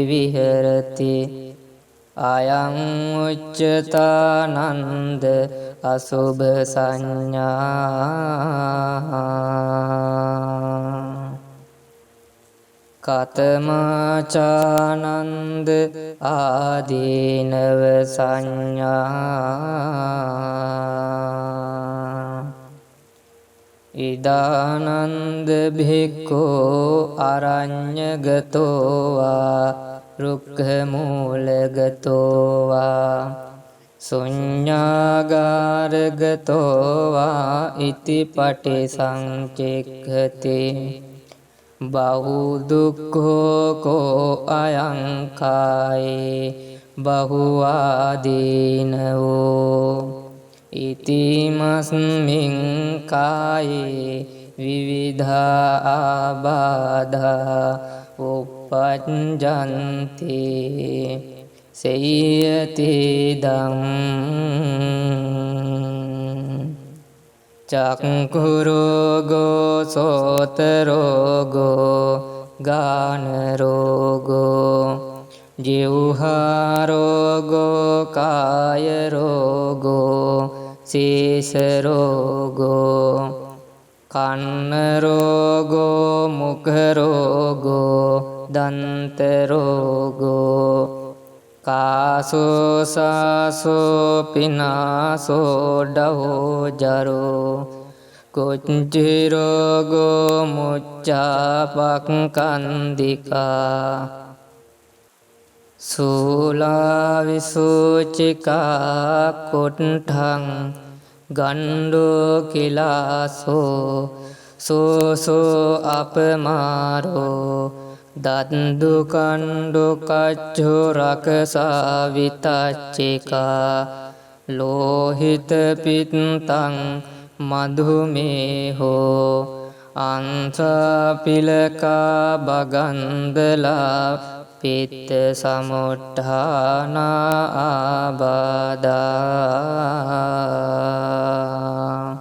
විහෙරති අයං උච්චතානන්ද අසුභ සංඥා කතමාචානන්ද ආදීනව සංඥා ඉදානන්ද භික්ඛෝ අරඤ්ඤගතෝවා රුක්ඛමූලගතෝවා ශුඤ්ඤාගාරගතෝවා ඉති පටිසංචෙක්ඛති බහුදුක්ඛෝ කෝ අයං කායේ බහුආදීනවෝ ඉතිමස්මින් කායේ විවිධා ආබාධා උප්පජ්ජන්ති සේයති දං චක්ඛු රෝගෝ සෝත රෝගෝ ගාන රෝගෝ ජීවහා රෝගෝ කාය රෝගෝ සීස රෝගෝ කන්න රෝගෝ මුඛ රෝගෝ දන්ත රෝගෝ කාසෝ සාසෝ පිනාසෝ ඩහෝ ජරෝ කුච්චි රෝගෝ මුච්ඡාපක්ඛන්දිකා සූලා විසූචිකා කුට්ඨං ගණ්ඩෝ කිලාසෝ සෝසෝ අපමාරෝ දන්දු කණ්ඩු කච්චු රකසා විතච්චිකා ලෝහිත පිත්තං මධුමේහෝ අංසපිලකා බගන්දලා පිත්ත සමුට්ඨාන ආබාධා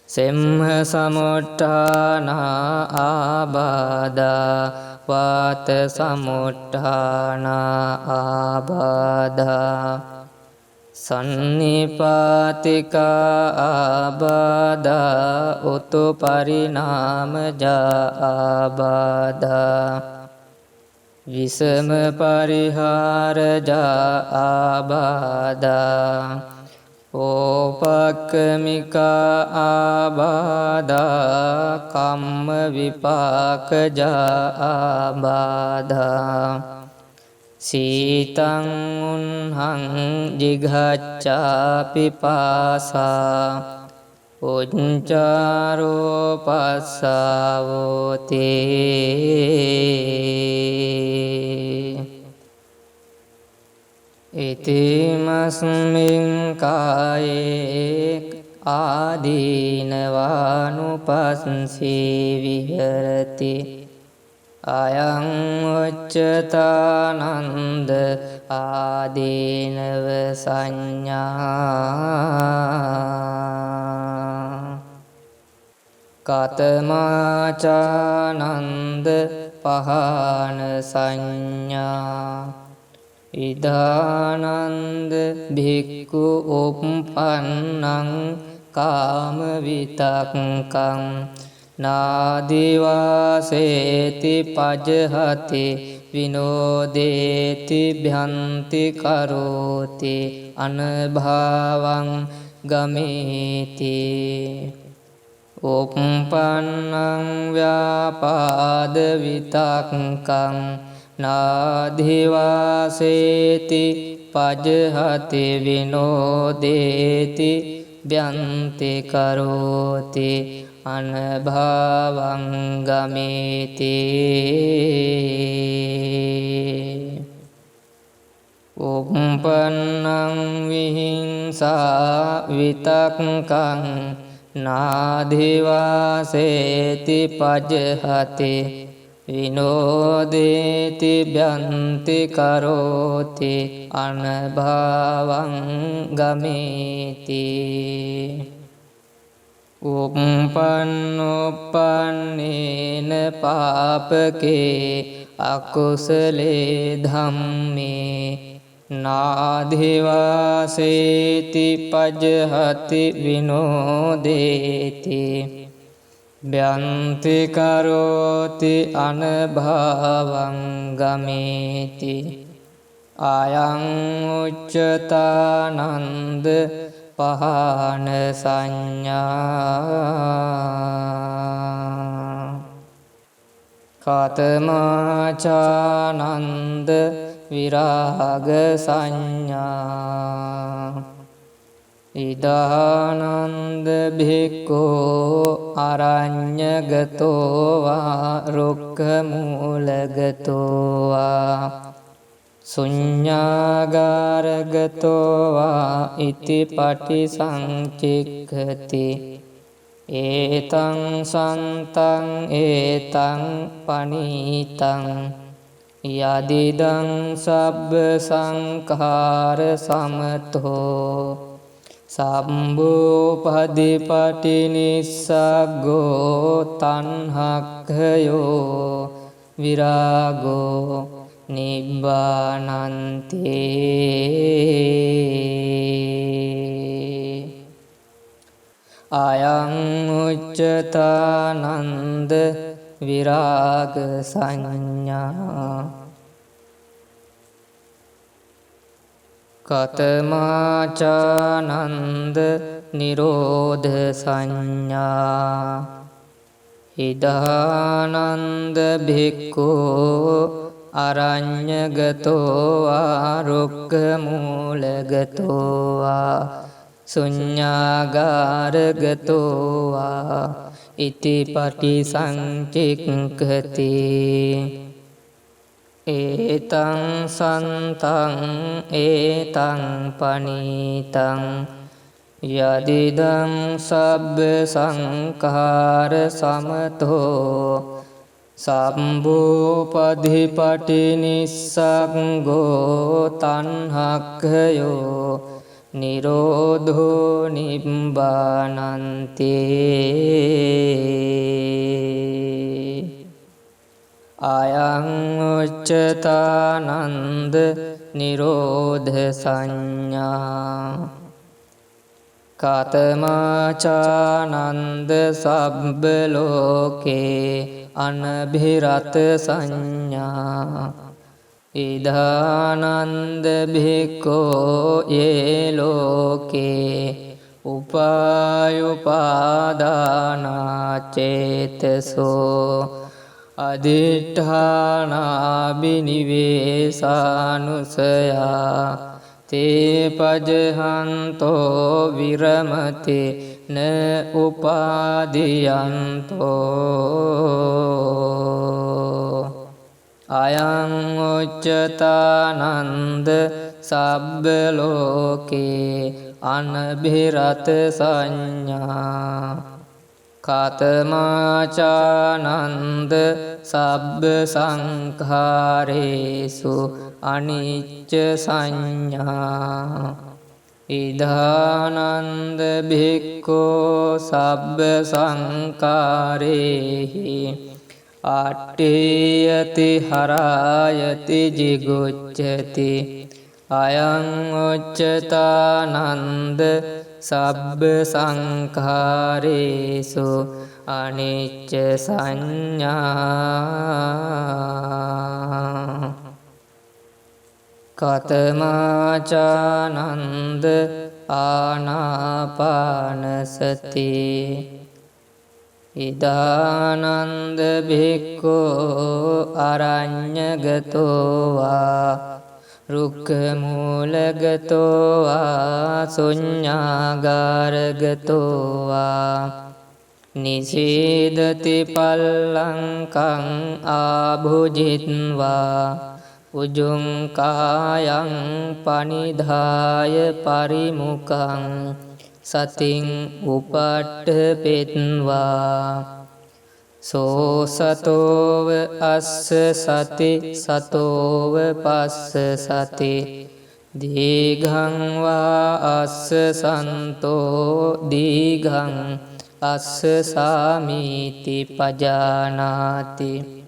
සෙම්හ සමුට්ඨාන ආබාධා වාත සමුට්ඨාන ආබාධා සන්නිපාතිකා ආබාධා උතු පරිණාමජා ආබාධා විසම පරිහාරජා ආබාධා ඕපක්කමිකා ආබාධා කම්ම විපාකජා ආබාධා සීතං උන්හං ජිඝච්ඡා පිපාසා උච්චාරෝ පස්සාවෝතේ ඉතිමස්මින් කායේ ආදීනවානුපස්සී විහෙරති අයං උච්චතානන්ද ආදීනව සංඥා කතමාචානන්ද පහන සංඥා ඉදානන්ද භික්ඛු උප්පන්නං කාම විතක්කං නාදිවාසේති පජහති විනෝදේති භ්‍යන්ති කරෝති අනභාවං ගමේති උප්පන්නං ව්‍යාපාද විතක්කං නාධිවාසේති පජහති විනෝදේති භ්‍යන්ති කරෝති අනභාවං ගමේති උප්පන්නං විහිංසා විතක්කං නාධිවාසේති පජහති විනෝදේති භ්‍යන්ති කරෝති අනභාවං ගමේති උප්පන්නෝප්පන්නේන පාපකේ අකුසලේ ධම්මේ නාධිවාසේති පජහති විනෝදේති භ්‍යන්ති කරෝති අනභාවං ගමේති අයං උච්චතානන්ද පහන සංඥා කතමාචානන්ද විරාග සංඥා ඉදානන්ද භික්ඛෝ අරඤ්ඤගතෝ වා රුක්ඛමූලගතෝ වා ශුඤ්ඤාගාරගතෝ වා ඉතිපටි සංචික්ඛති ඒතං සන්තං ඒතං පනීතං යදිදං සබ්බ සංඛාර සමතෝ සම්බුපදිපටි නිස්සග්ගෝ තණ්හක්ඛයෝ විරාගෝ නිබ්බානන්ති අයං උච්චතානන්ද විරාග සංඥා කතමාචානන්ද නිරෝධ සංඥා ඉදානන්ද භික්ඛෝ අරඤ්ඤගතෝ වා රුක්ඛමූලගතෝ වා ශුඤ්ඤාගාරගතෝ වා ඉතිපටි සංචික්ඛති ඒතං සන්තං ඒතං පනීතං යදිදං සබ්බ සංඛාර සමතෝ සම්බුපදිපටි නිස්සග්ගෝ තණ්හක්ඛයෝ නිරෝධෝ නිබ්බානන්ති අයං උච්චතානන්ද නිරෝධ සංඥා කතමාචානන්ද සබ්බ ලෝකේ අනභිරත සංඥා ඉදානන්ද භික්ඛෝ යේ ලෝකේ උපායුපාදානා චේතසෝ අදිඨානා බිනිවේසානුසයා තේ පජහන්තෝ විරමති න උපාදියන්තෝ අයං උච්චතානන්ද සබ්බ ලෝකේ අනභිරත සංඥා කතමාචානන්ද සබ්බ සංඛාරේසු අනිච්ච සංඥා ඉදානන්ද භික්ඛෝ සබ්බ සංඛාරේහි අට්ඨේයති හරායති ජිගුච්ඡති අයං උච්චතානන්ද සබ්බ සංඛාරේසු අනිච්ච සංඥා කතමාචානන්ද ආනාපානසති ඉදානන්ද භික්ඛෝ අරඤ්ඤගතෝ වා රුක්ඛමූලගතෝ වා ශුඤ්ඤාගාරගතෝ වා නිසීදති පල්ලංකං ආභුජිත්වා උජුං කායං පනිධාය පරිමුඛං සතින් උපට්ඨපෙත්වා සෝ සතෝව අස්ස සති සතෝව පස්ස සති දීඝං වා අස්ස සන්තෝ දීඝං අස්ස සාමීති පජානාති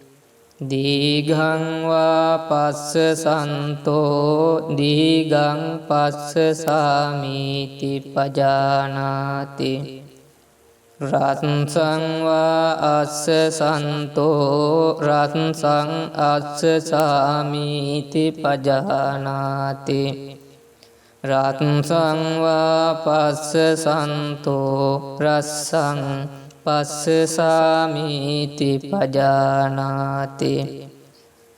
දීඝං වා පස්ස සන්තෝ දීඝං පස්ස සාමීති පජානාති රත්සං වා අස්ස සන්තෝ රත්සං අස්ස සාමීති පජානාති රත්සං වා පස්ස සන්තෝ රස්සං පස්ස සාමීති පජානාති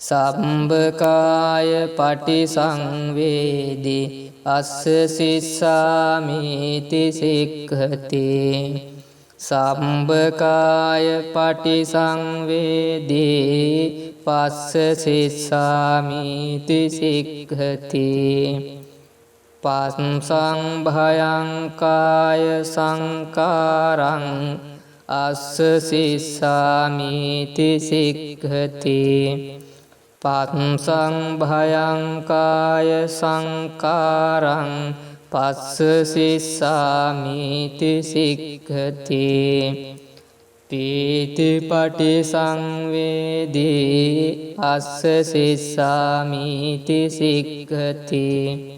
සම්බකාය පටිසංවේදී අස්ස සිස්සාමීති සික්ඛති සම්බකාය පටිසංවේදී පස්ස සිස්සාමීති සික්ඛති පස්සං භයං කාය සංකාරං අස්ස සිස්සාමීති සික්ඛති පස්සං භයං කාය සංකාරං පස්ස සිස්සාමීති සික්ඛති පීති පටිසංවේදී අස්ස සිස්සාමීති සික්ඛති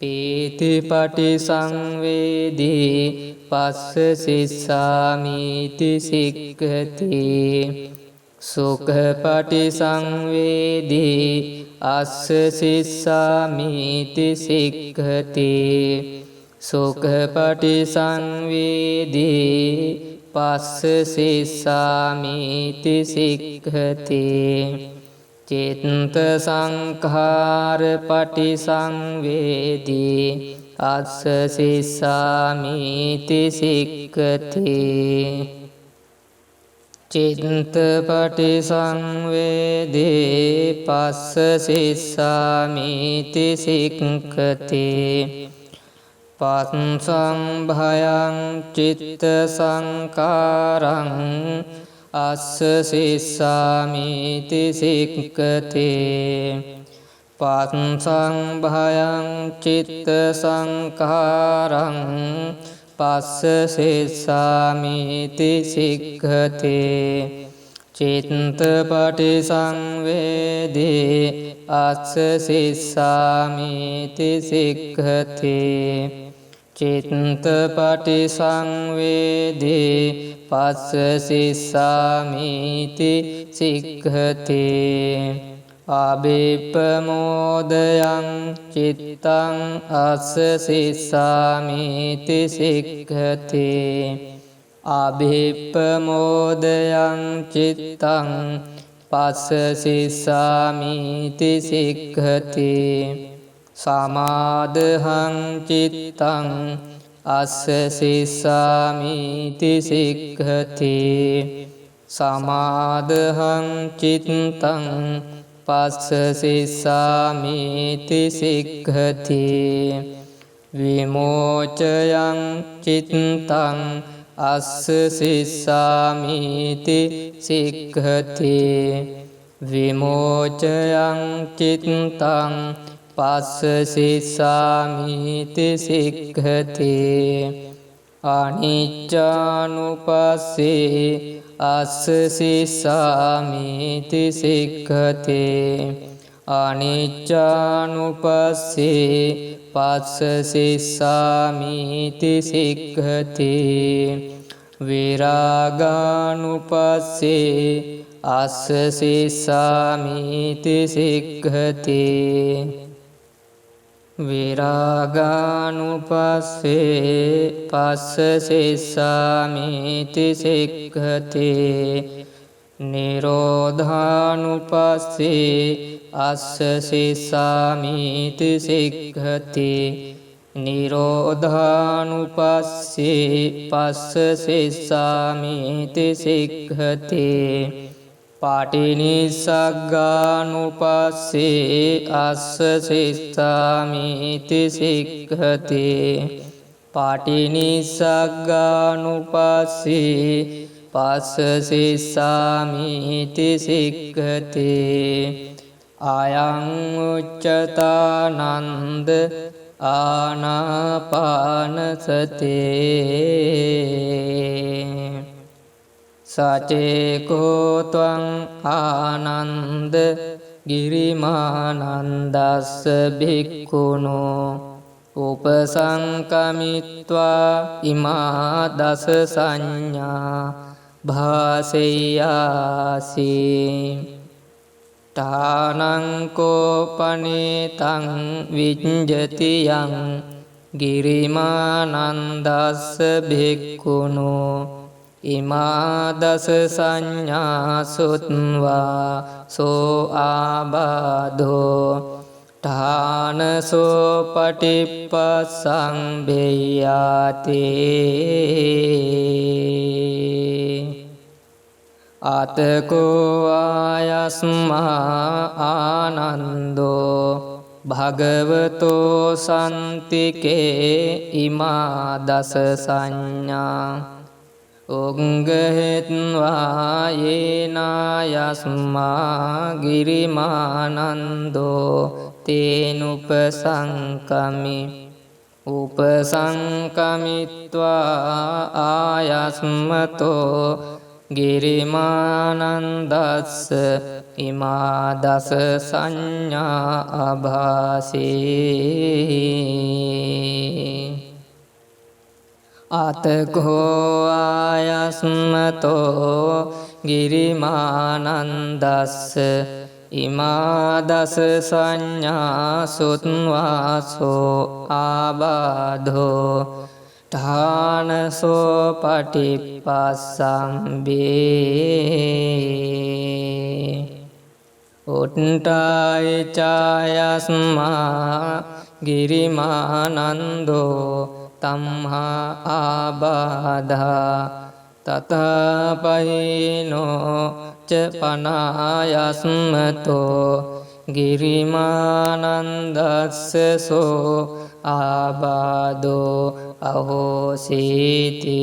පීති පටිසංවේදී පස්ස සිස්සාමීති සික්ඛති සුඛ පටිසංවේදී අස්ස සිස්සාමීති සික්ඛති සුඛ පටිසංවේදී පස්ස සිස්සාමීති සික්ඛති චිත්ත සංඛාර පටිසංවේදී අස්ස සිස්සාමීති සික්ඛති චිත්ත පටිසංවේදී පස්ස සිස්සාමීති සික්ඛති පස්සං භයං චිත්ත සංකාරං අස්ස සිස්සාමීති සික්ඛති පස්සං භයං චිත්ත සංකාරං පස්ස සිස්සාමීති සික්ඛති චිත්ත පටිසංවේදී අස්ස සිස්සාමීති සික්ඛති චිත්ත පටිසංවේදී පස්ස සිස්සාමීති සික්ඛති අබිප්පමෝදයං චිත්තං අස්ස සිස්සාමීති සික්ඛති අබිප්පමෝදයං චිත්තං පස්ස සිස්සාමීති සික්ඛති සමාදහං චිත්තං අස්ස සිස්සාමීති සික්ඛති සමාදහං චිත්තං පස්ස සිස්සාමීති සික්ඛති විමෝචයං චිත්තං අස්ස සිස්සාමීති සික්ඛති විමෝචයං චිත්තං පස්ස සිස්සාමීති සික්ඛති අනිච්චානුපස්සේ අස්ස සිස්සාමීති සික්ඛති අනිච්චානුපස්සේ පස්ස සිස්සාමිති සික්ඛති විරාගානුපස්සේ අස්ස සිස්සාමිති සික්ඛති විරාගානුපස්සේ පස්ස සිස්සාමිති සික්ඛති නිරෝධානුපස්සේ අස්ස සිස්සාමිති සික්ඛති නිරෝධානුපස්සේ පස්ස සිස්සාමිති සික්ඛති පාටිනිස්සග්ගානුපස්සේ අස්ස සිස්සාමිති සික්ඛති පාටිනිස්සග්ගානුපස්සේ පස්ස සිස්සාමිති සික්ඛති අයං උච්චතානන්ද ආනාපානසතේ සචේකෝ ත්වං ආනන්ද ගිරිමානන්දස්ස භික්ඛුනෝ උපසංකමිත්වා ඉමා දස සංඥා භාසෙය්‍යාසී ඨානං කෝපනේතං විඤ්ජති යං ගිරිමානන්දස්ස භික්ඛුනෝ ඉමා දස සංඥා සුත්වා සෝ ආබාධෝ ඨානසෝ පටිප්පස්සං බෙය්‍යාති අතකෝ ආයස්මා ආනන්දෝ භගවතෝ සන්තිකේ ඉමා දස සංඥා උංගහෙත්වා යේනායස්මා ගිරිමානන්දෝ තේනුපසංකමි උපසංකමිත්වා ආයස්මතෝ ගිරිමානන්දස්ස ඉමා දස සංඥා අභාසී අතකෝ ආයස්මතෝ ගිරිමානන්දස්ස ඉමා දස සංඥා සුත්වාසෝ ආබාධෝ ඨානසෝ පටිප්පස්සම්බේ උට්ඨාය චායස්මා ගිරිමානන්දෝ තම්හා ආබාධා තතපහිනෝ ච පනායස්මතෝ ගිරිමානන්දස්ස සෝ ආබාධෝ අහෝසීති